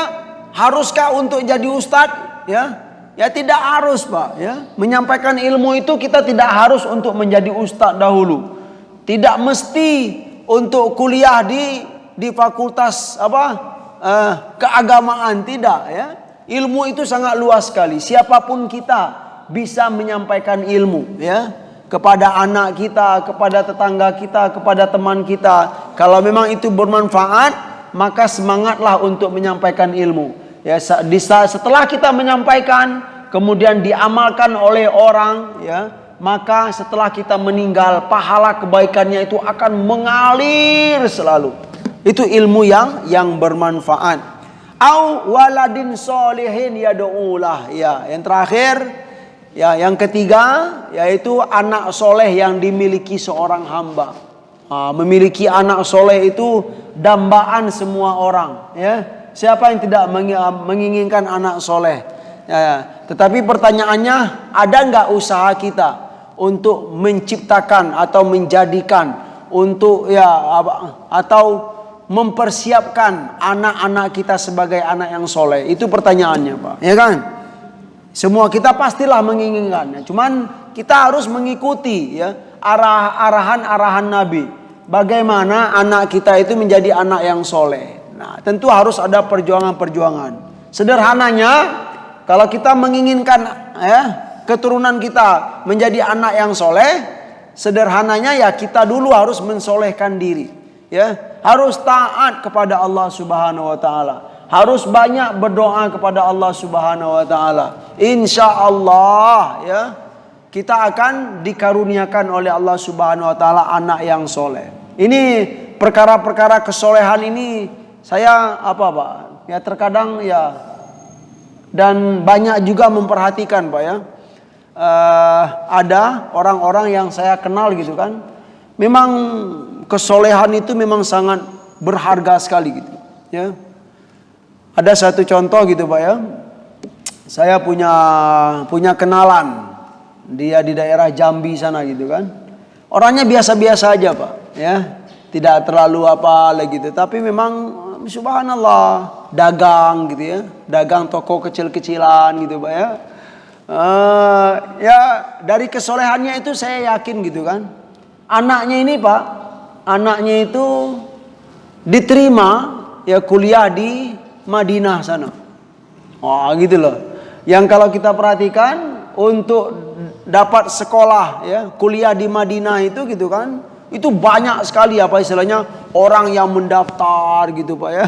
haruskah untuk jadi ustadz, ya? Ya tidak harus Pak, ya. Menyampaikan ilmu itu kita tidak harus untuk menjadi ustadz dahulu. Tidak mesti untuk kuliah di fakultas keagamaan, tidak, ya. Ilmu itu sangat luas sekali. Siapapun kita bisa menyampaikan ilmu, ya, kepada anak kita, kepada tetangga kita, kepada teman kita. Kalau memang itu bermanfaat, maka semangatlah untuk menyampaikan ilmu. Ya, setelah kita menyampaikan, kemudian diamalkan oleh orang, ya, maka setelah kita meninggal, pahala kebaikannya itu akan mengalir selalu. Itu ilmu yang bermanfaat. Au waladin solihin yad'ulah. Ya, yang terakhir, ya, yang ketiga, yaitu anak soleh yang dimiliki seorang hamba. Memiliki anak soleh itu dambaan semua orang, ya. Siapa yang tidak menginginkan anak soleh? Ya, tetapi pertanyaannya, ada nggak usaha kita untuk menciptakan atau menjadikan atau mempersiapkan anak-anak kita sebagai anak yang soleh? Itu pertanyaannya, Pak. Ya kan? Semua kita pastilah menginginkan. Cuman kita harus mengikuti ya arahan-arahan Nabi. Bagaimana anak kita itu menjadi anak yang soleh. Nah, tentu harus ada perjuangan-perjuangan. Sederhananya, kalau kita menginginkan ya keturunan kita menjadi anak yang soleh, sederhananya ya kita dulu harus mensolehkan diri. Ya, harus taat kepada Allah Subhanahu wa taala. Harus banyak berdoa kepada Allah Subhanahu wa taala. Insyaallah ya, kita akan dikaruniakan oleh Allah Subhanahu wa taala anak yang soleh. Ini perkara-perkara kesolehan ini saya Pak? Ya terkadang ya, dan banyak juga memperhatikan Pak ya. Ada orang-orang yang saya kenal gitu kan. Memang kesolehan itu memang sangat berharga sekali gitu ya. Ada satu contoh gitu Pak ya. Saya punya kenalan. Dia di daerah Jambi sana gitu kan. Orangnya biasa-biasa aja Pak ya. Tidak terlalu apa lagi gitu. Tapi memang subhanallah dagang gitu ya. Dagang toko kecil-kecilan gitu Pak ya. Ya dari kesolehannya itu saya yakin gitu kan. Anaknya ini Pak, anaknya itu diterima ya kuliah di Madinah sana. Oh gitu loh. Yang kalau kita perhatikan untuk dapat sekolah ya kuliah di Madinah itu gitu kan, itu banyak sekali apa istilahnya orang yang mendaftar gitu Pak ya.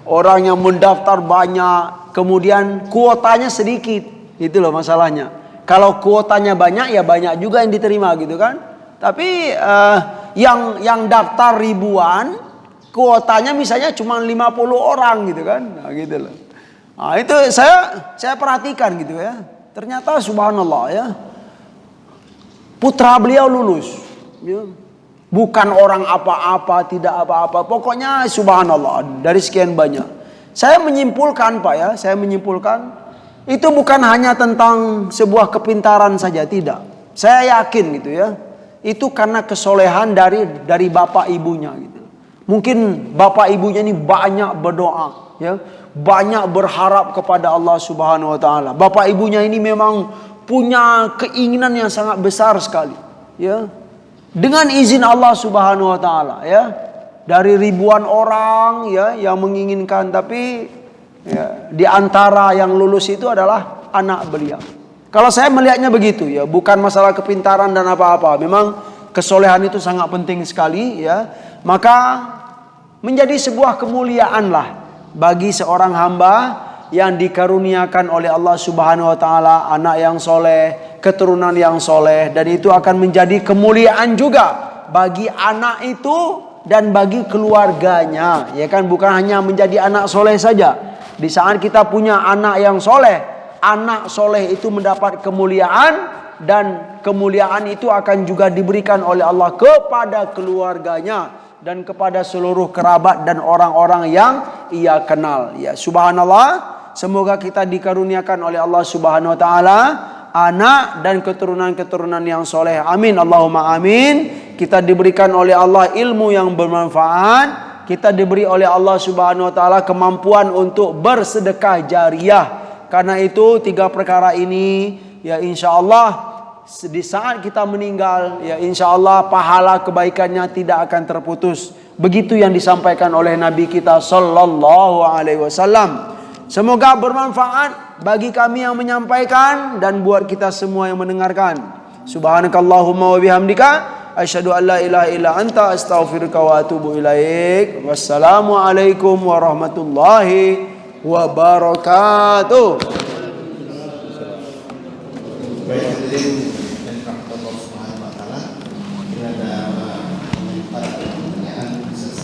Orang yang mendaftar banyak, kemudian kuotanya sedikit. Itu loh masalahnya. Kalau kuotanya banyak ya banyak juga yang diterima gitu kan. Tapi yang daftar ribuan, kuotanya misalnya cuma 50 orang gitu kan. Nah, gitu loh. Nah, itu saya perhatikan gitu ya. Ternyata subhanallah ya. Putra beliau lulus. Ya. Bukan orang apa-apa, tidak apa-apa. Pokoknya subhanallah dari sekian banyak. Saya menyimpulkan Pak ya, itu bukan hanya tentang sebuah kepintaran saja, tidak. Saya yakin gitu ya. Itu karena kesolehan dari bapak ibunya gitu. Mungkin bapak ibunya ini banyak berdoa ya, banyak berharap kepada Allah Subhanahu wa taala. Bapak ibunya ini memang punya keinginan yang sangat besar sekali ya. Dengan izin Allah Subhanahu wa taala ya. Dari ribuan orang ya yang menginginkan, tapi ya, di antara yang lulus itu adalah anak beliau. Kalau saya melihatnya begitu ya, bukan masalah kepintaran dan apa-apa. Memang kesolehan itu sangat penting sekali ya. Maka menjadi sebuah kemuliaan lah bagi seorang hamba yang dikaruniakan oleh Allah Subhanahu wa taala anak yang soleh, keturunan yang soleh, dan itu akan menjadi kemuliaan juga bagi anak itu dan bagi keluarganya. Ya kan, bukan hanya menjadi anak soleh saja. Di saat kita punya anak yang soleh, anak soleh itu mendapat kemuliaan, dan kemuliaan itu akan juga diberikan oleh Allah kepada keluarganya dan kepada seluruh kerabat dan orang-orang yang ia kenal. Ya, subhanallah, semoga kita dikaruniakan oleh Allah Subhanahu wa taala anak dan keturunan-keturunan yang soleh. Amin, Allahumma amin. Kita diberikan oleh Allah ilmu yang bermanfaat. Kita diberi oleh Allah Subhanahu wa taala kemampuan untuk bersedekah jariah. Karena itu 3 perkara ini ya insyaallah di saat kita meninggal ya insyaallah pahala kebaikannya tidak akan terputus. Begitu yang disampaikan oleh Nabi kita sallallahu alaihi wasallam. Semoga bermanfaat bagi kami yang menyampaikan dan buat kita semua yang mendengarkan. Subhanakallahumma wa bihamdika asyhadu an la ilaha illa anta astaghfiruka wa atubu ilaik. Wassalamualaikum warahmatullahi wabarakatuh. Baik, hadirin dan rahmat Allah Subhanahu wa taala. Bila ada pertanyaan bisa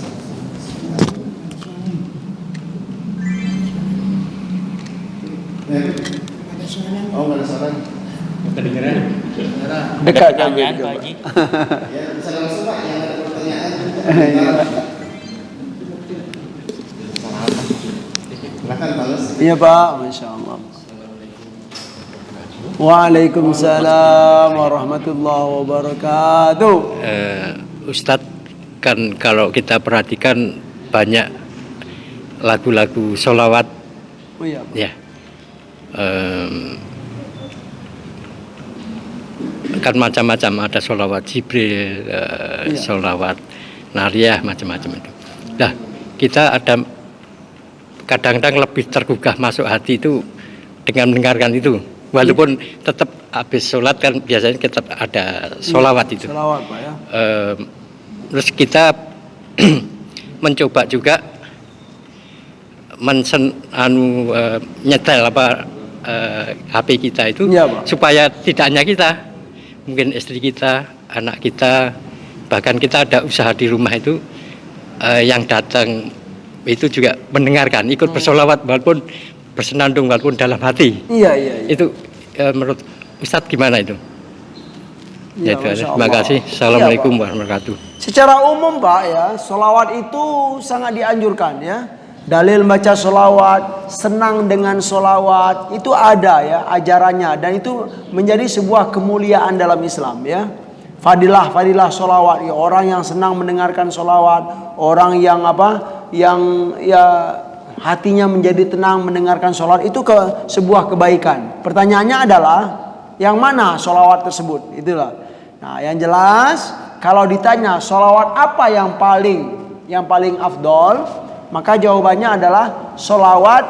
oh, nggak ada saran. Kedengeran? Dekat pertanyaan Pak Haji. Ya, bisa langsung Pak yang ada pertanyaan. Silakan balas. Iya Pak, Masya Allah. Waalaikumsalam warahmatullahi wabarakatuh. Ustadz, kan kalau kita perhatikan banyak lagu-lagu sholawat Oh iya. ya. Kan macam-macam, ada sholawat Jibril, Iya. sholawat Nariyah, macam-macam itu. Nah, kita ada kadang-kadang lebih tergugah masuk hati itu dengan mendengarkan itu. Walaupun tetap habis sholat kan biasanya tetap ada sholawat itu. Sholawat Pak ya. Terus kita mencoba juga nyetel HP kita itu Iya, Pak. supaya tidak hanya kita, mungkin istri kita, anak kita, bahkan kita ada usaha di rumah itu yang datang itu juga mendengarkan, ikut bersolawat walaupun bersenandung walaupun dalam hati. Iya. Itu menurut Ustadz gimana itu? Iya, Ya, itu aja. Masya Terima Allah. kasih. Iya, Assalamualaikum Pak. warahmatullahi wabarakatuh. Secara umum Pak ya, sholawat itu sangat dianjurkan ya. Dalil baca sholawat, senang dengan sholawat, itu ada ya ajarannya. Dan itu menjadi sebuah kemuliaan dalam Islam ya. Fadilah sholawat ya. Orang yang senang mendengarkan sholawat, orang yang yang ya hatinya menjadi tenang mendengarkan sholawat, itu sebuah kebaikan. Pertanyaannya adalah yang mana sholawat tersebut? Itulah. Nah, yang jelas kalau ditanya sholawat apa yang paling afdol, maka jawabannya adalah sholawat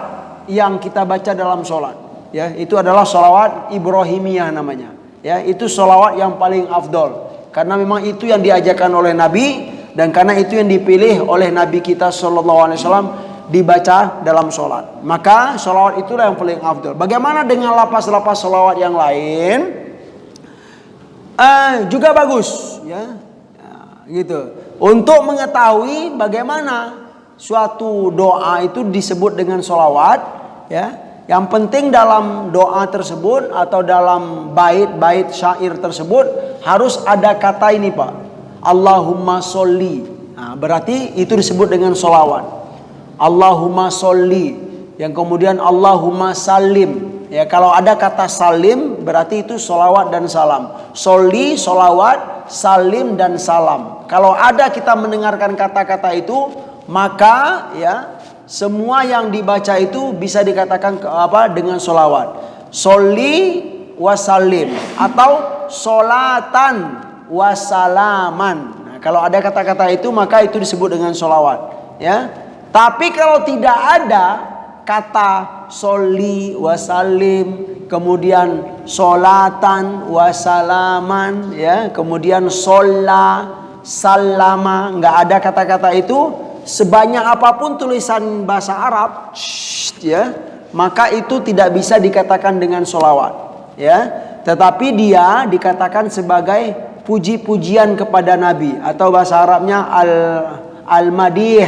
yang kita baca dalam sholat. Ya, itu adalah sholawat Ibrahimiyah namanya. Ya, itu sholawat yang paling afdol. Karena memang itu yang diajarkan oleh Nabi dan karena itu yang dipilih oleh Nabi kita SAW dibaca dalam sholat. Maka sholawat itulah yang paling afdol. Bagaimana dengan lapas-lapas sholawat yang lain? Juga bagus ya. Gitu. Untuk mengetahui bagaimana suatu doa itu disebut dengan sholawat ya. Yang penting dalam doa tersebut atau dalam bait-bait syair tersebut harus ada kata ini Pak, Allahumma sholli. Nah, berarti itu disebut dengan sholawat. Allahumma sholli. Yang kemudian Allahumma salim. Ya, kalau ada kata salim berarti itu sholawat dan salam. Sholli, sholawat, salim dan salam. Kalau ada kita mendengarkan kata-kata itu, maka ya semua yang dibaca itu bisa dikatakan dengan sholawat. Sholli wasalim atau sholatan wasalaman. Nah, kalau ada kata-kata itu maka itu disebut dengan sholawat. Ya. Tapi kalau tidak ada kata sholli wasalim, kemudian sholatan wasalaman, ya, kemudian sholla, salama, nggak ada kata-kata itu, sebanyak apapun tulisan bahasa Arab, ya, maka itu tidak bisa dikatakan dengan sholawat, ya. Tetapi dia dikatakan sebagai puji-pujian kepada Nabi atau bahasa Arabnya al-madih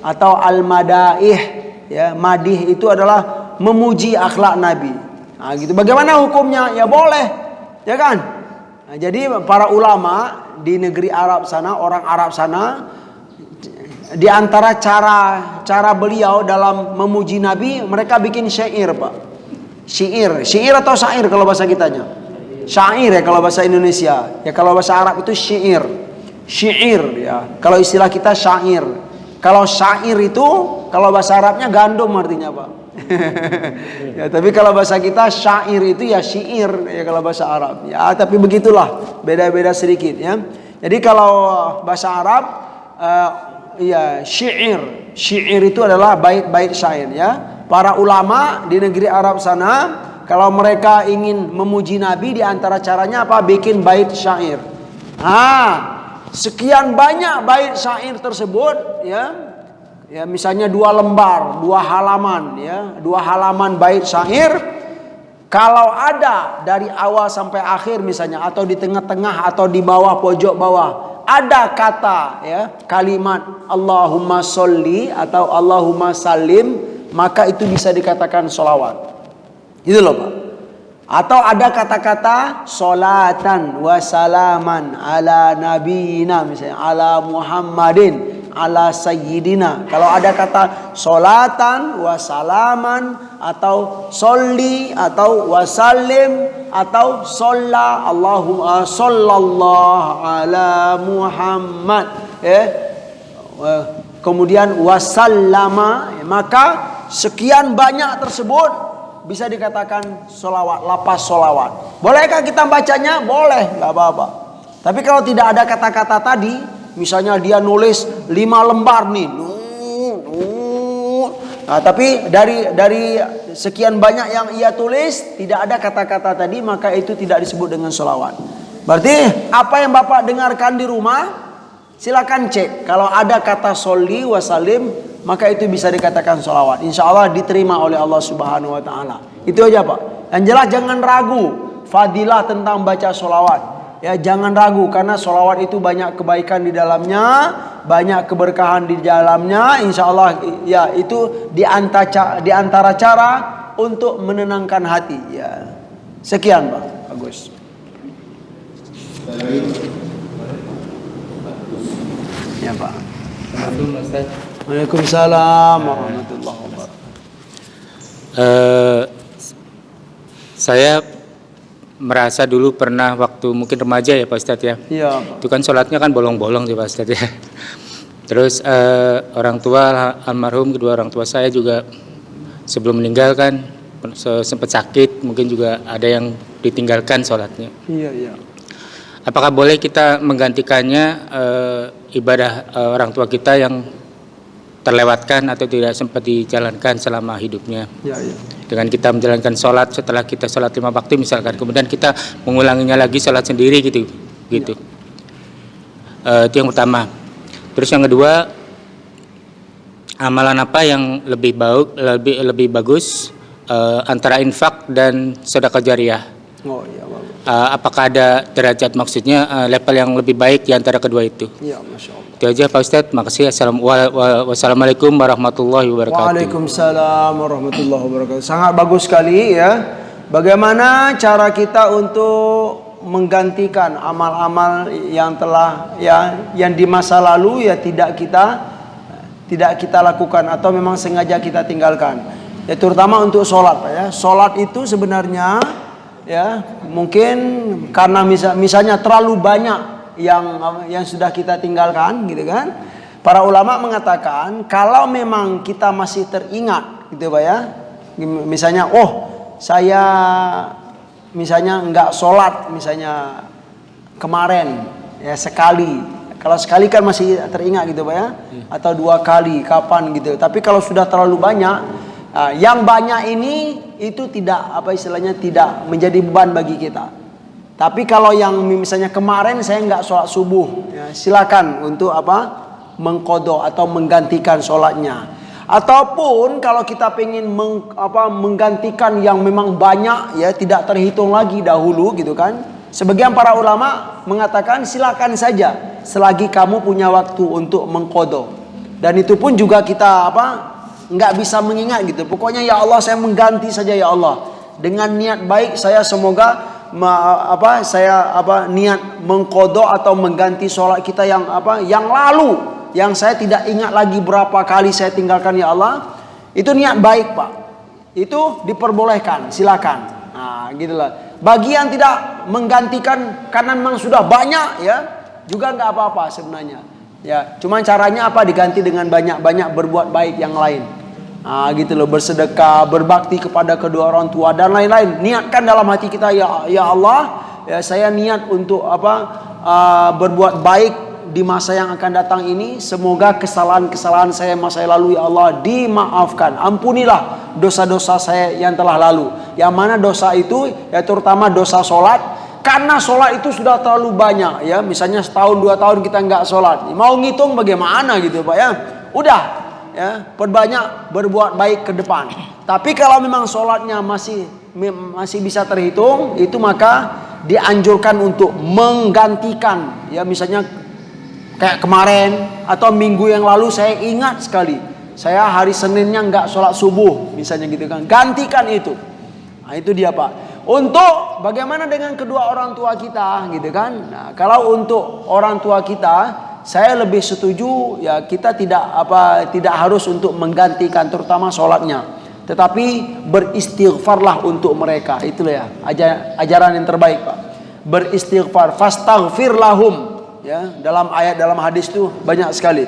atau al-madaih. Ya, madih itu adalah memuji akhlak Nabi. Nah, gitu. Bagaimana hukumnya? Ya boleh, ya kan? Nah, jadi para ulama di negeri Arab sana, orang Arab sana, di antara cara beliau dalam memuji Nabi, mereka bikin syair, Pak. Syair atau syair kalau bahasa kitanya? Syair ya kalau bahasa Indonesia. Ya kalau bahasa Arab itu syair. Syair ya. Kalau istilah kita syair. Kalau syair itu kalau bahasa Arabnya gandum artinya Pak. Ya, tapi kalau bahasa kita syair itu ya syair ya kalau bahasa Arab. Ya tapi begitulah, beda-beda sedikit ya. Jadi kalau bahasa Arab ya syair. Syair itu adalah bait-bait syair ya. Para ulama di negeri Arab sana kalau mereka ingin memuji Nabi di antara caranya apa? Bikin bait syair. Sekian banyak bait syair tersebut ya misalnya 2 lembar 2 halaman ya 2 halaman bait syair, kalau ada dari awal sampai akhir misalnya atau di tengah-tengah atau di bawah pojok bawah ada kata ya kalimat Allahumma sholli atau Allahumma salim, maka itu bisa dikatakan sholawat gitu loh Pak. Atau ada kata-kata sholatan wa salaman ala nabiyina misalnya ala Muhammadin ala sayyidina. Kalau ada kata sholatan wa salaman atau sholli atau wasallim atau sholla Allahumma sallallahu ala Muhammad kemudian wasallama, maka sekian banyak tersebut bisa dikatakan solawat, lapas solawat. Bolehkah kita bacanya? Boleh, nggak apa-apa. Tapi kalau tidak ada kata-kata tadi, misalnya dia nulis 5 lembar nih, nah, tapi dari sekian banyak yang ia tulis tidak ada kata-kata tadi, maka itu tidak disebut dengan solawat. Berarti apa yang Bapak dengarkan di rumah, silakan cek. Kalau ada kata sholli wa salim, maka itu bisa dikatakan solawat. Insya Allah diterima oleh Allah Subhanahu Wa Taala. Itu aja Pak. Yang jelas jangan ragu fadilah tentang baca solawat. Ya, jangan ragu karena solawat itu banyak kebaikan di dalamnya, banyak keberkahan di dalamnya. Insya Allah ya itu di antara cara untuk menenangkan hati. Ya, sekian Pak Agus. Ya Pak. Waalaikumsalam warahmatullahi wabarakatuh. Saya merasa dulu pernah waktu mungkin remaja ya Pak Ustadz ya. Iya Pak. Itu kan sholatnya kan bolong-bolong sih Pak Ustadz ya. Terus orang tua almarhum, kedua orang tua saya juga sebelum meninggal kan sempat sakit, mungkin juga ada yang ditinggalkan sholatnya. Iya iya. Apakah boleh kita menggantikannya ibadah orang tua kita yang terlewatkan atau tidak sempat dijalankan selama hidupnya? Iya iya. Dengan kita menjalankan sholat setelah kita sholat 5 waktu misalkan, kemudian kita mengulanginya lagi sholat sendiri gitu. Itu yang pertama. Terus yang kedua, amalan apa yang lebih bagus antara infak dan sedekah jariyah? Oh iya bagus. Apakah ada derajat, maksudnya level yang lebih baik di antara kedua itu? Iya, Masya Allah. Itu aja Pak Ustadz, makasih. Wassalamualaikum warahmatullahi wabarakatuh. Waalaikumsalam warahmatullahi wabarakatuh. Sangat bagus sekali ya. Bagaimana cara kita untuk menggantikan amal-amal yang telah yang di masa lalu tidak kita lakukan atau memang sengaja kita tinggalkan. Ya terutama untuk sholat Pak ya. Sholat itu sebenarnya ya mungkin karena misalnya terlalu banyak yang sudah kita tinggalkan gitu kan. Para ulama mengatakan kalau memang kita masih teringat gitu Pak ya. Misalnya saya misalnya enggak sholat misalnya kemarin ya sekali. Kalau sekali kan masih teringat gitu Pak ya. Atau 2 kali kapan gitu. Tapi kalau sudah terlalu banyak, yang banyak ini itu tidak tidak menjadi beban bagi kita. Tapi kalau yang misalnya kemarin saya nggak sholat subuh, ya, silakan untuk mengqadha atau menggantikan sholatnya. Ataupun kalau kita ingin menggantikan yang memang banyak, ya tidak terhitung lagi dahulu gitu kan. Sebagian para ulama mengatakan silakan saja selagi kamu punya waktu untuk mengqadha. Dan itu pun juga kita nggak bisa mengingat gitu. Pokoknya ya Allah saya mengganti saja ya Allah. Dengan niat baik saya semoga niat mengqadha atau mengganti sholat kita yang lalu, yang saya tidak ingat lagi berapa kali saya tinggalkan ya Allah. Itu niat baik Pak. Itu diperbolehkan, silakan. Nah, gitulah. Bagi yang tidak menggantikan karena memang sudah banyak ya, juga nggak apa-apa sebenarnya. Ya, cuman caranya diganti dengan banyak-banyak berbuat baik yang lain. Gitu loh, bersedekah, berbakti kepada kedua orang tua dan lain-lain. Niatkan dalam hati kita ya Allah, ya saya niat untuk berbuat baik di masa yang akan datang ini. Semoga kesalahan-kesalahan saya masa lalu ya Allah dimaafkan. Ampunilah dosa-dosa saya yang telah lalu. Yang mana dosa itu ya terutama dosa sholat. Karena sholat itu sudah terlalu banyak ya. Misalnya setahun 2 tahun kita nggak sholat, mau ngitung bagaimana gitu Pak ya. Udah ya, perbanyak berbuat baik ke depan. Tapi kalau memang sholatnya masih bisa terhitung, itu maka dianjurkan untuk menggantikan. Ya misalnya kayak kemarin atau minggu yang lalu saya ingat sekali, saya hari Seninnya nggak sholat subuh, misalnya gitu kan. Gantikan itu. Nah itu dia Pak. Untuk bagaimana dengan kedua orang tua kita, gitu kan? Nah, kalau untuk orang tua kita, saya lebih setuju ya kita tidak harus untuk menggantikan terutama sholatnya, tetapi beristighfarlah untuk mereka. Itulah ya ajaran yang terbaik Pak. Beristighfar, fastaghfir lahum ya, dalam ayat dalam hadis itu banyak sekali.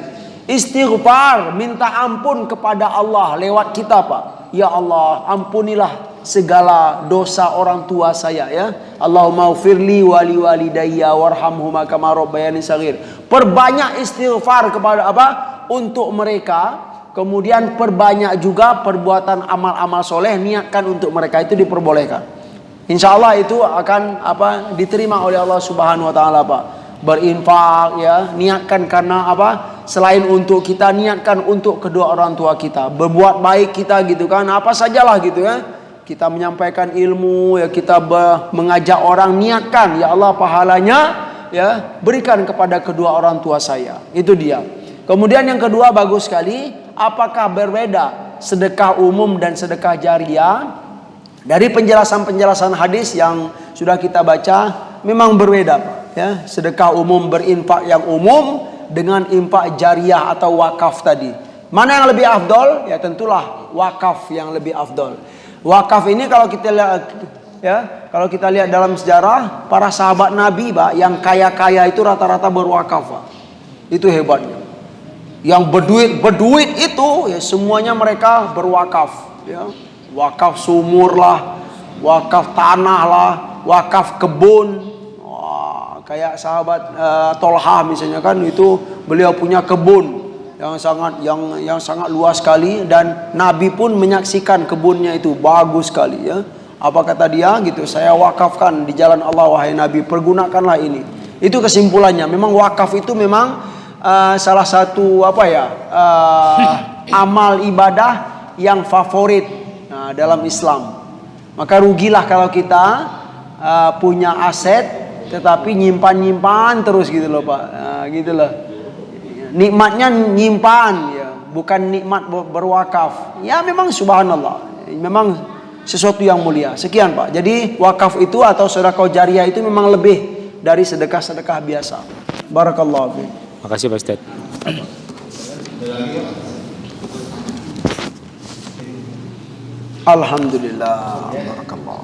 Istighfar, minta ampun kepada Allah lewat kita, Pak. Ya Allah, ampunilah segala dosa orang tua saya, ya. Allahumma ufirli wali walidayya warhamhuma kama rabbayani shaghir. Perbanyak istighfar kepada apa? Untuk mereka. Kemudian perbanyak juga perbuatan amal-amal soleh, niatkan untuk mereka, itu diperbolehkan. Insya Allah itu akan apa? Diterima oleh Allah Subhanahu Wa Taala, Pak. Berinfak, ya, niatkan karena apa? Selain untuk kita, niatkan untuk kedua orang tua kita. Berbuat baik kita gitu kan, apa sajalah gitu ya. Kita menyampaikan ilmu, ya, kita mengajak orang, niatkan, ya Allah pahalanya, ya, berikan kepada kedua orang tua saya. Itu dia. Kemudian yang kedua bagus sekali, apakah berbeda sedekah umum dan sedekah jariah? Dari penjelasan-penjelasan hadis yang sudah kita baca, memang berbeda, Pak. Ya, sedekah umum, berinfak yang umum dengan infak jariah atau wakaf tadi. Mana yang lebih afdol? Ya tentulah wakaf yang lebih afdol. Wakaf ini kalau kita lihat, ya, kalau kita lihat dalam sejarah para sahabat Nabi, Pak, yang kaya-kaya itu rata-rata berwakaf, Pak. Itu hebatnya. Yang berduit itu, ya, semuanya mereka berwakaf, ya. Wakaf sumur lah, wakaf tanah lah, wakaf kebun. Kayak sahabat Tolha misalnya kan, itu beliau punya kebun yang sangat luas sekali, dan Nabi pun menyaksikan kebunnya itu bagus sekali, ya. Apa kata dia gitu, saya wakafkan di jalan Allah wahai Nabi, pergunakanlah ini. Itu kesimpulannya. Memang wakaf itu memang salah satu apa ya, amal ibadah yang favorit dalam Islam. Maka rugilah kalau kita punya aset tetapi nyimpan terus gitu loh, Pak. Gitu loh. Nikmatnya nyimpan, ya, bukan nikmat berwakaf. Ya memang subhanallah, memang sesuatu yang mulia. Sekian, Pak. Jadi wakaf itu atau sedekah jariah itu memang lebih dari sedekah-sedekah biasa. Barakallahu fiik. Makasih Pak Ustaz. Alhamdulillah. Barakallah.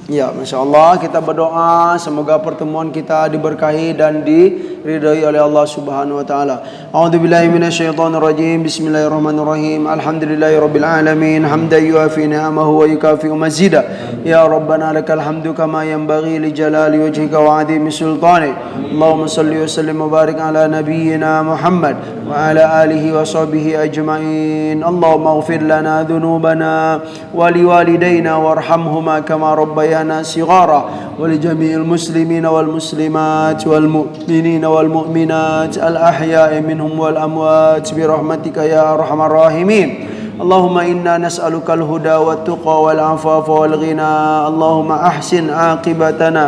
Ya, Masya Allah, kita berdoa semoga pertemuan kita diberkahi dan diridhai oleh Allah Subhanahu Wa Taala. A'udzubillahi minasyaitonirrajim. Bismillahirrahmanirrahim. Alhamdulillahirabbil alamin. Hamdan yuafi ni'amahu wa yukafi mazidah. Ya Rabbana lakal hamdu kama yanbaghi li jalali wajhika wa 'azimi sultanik. Allahumma salli wa sallim wa barik ala nabiyyina Muhammad wa ala alihi wa sahbihi ajma'in. Allahumma ighfir lana dhunubana wa liwalidayna warhamhuma kama rabbayana صغارا ولجميع المسلمين والمسلمات والمؤمنين والمؤمنات الأحياء منهم والأموات برحمتك يا أرحم الراحمين. اللهم إنا نسألك الهدى والتقى والعفاف والغنى. اللهم أحسن عاقبتنا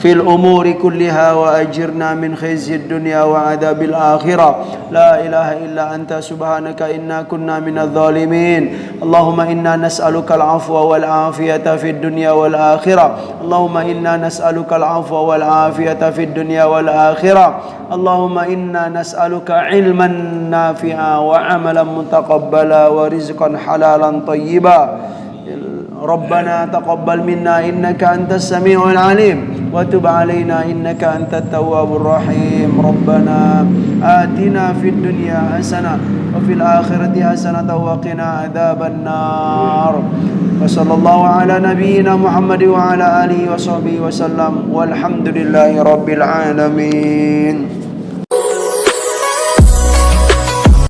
في الأمور كلها وأجرنا من خزي الدنيا وعذاب الآخرة. لا إله إلا أنت سبحانك إنا كنا من الظالمين. اللهم إنا نسألك العفو والعافية في الدنيا والآخرة. اللهم إنا نسألك العفو والعافية في الدنيا والآخرة. اللهم إنا نسألك علما نافعا وعملا متقبلا ورزقا حلالا طيبا. ربنا تقبل منا إنك أنت السميع العليم وتب علينا إنك أنت التواب الرحيم. ربنا آتنا في الدنيا حسنة وفي الآخرة حسنة وقنا عذاب النار. وصلى الله على نبينا محمد وعلى آله وصحبه وسلم والحمد لله رب العالمين.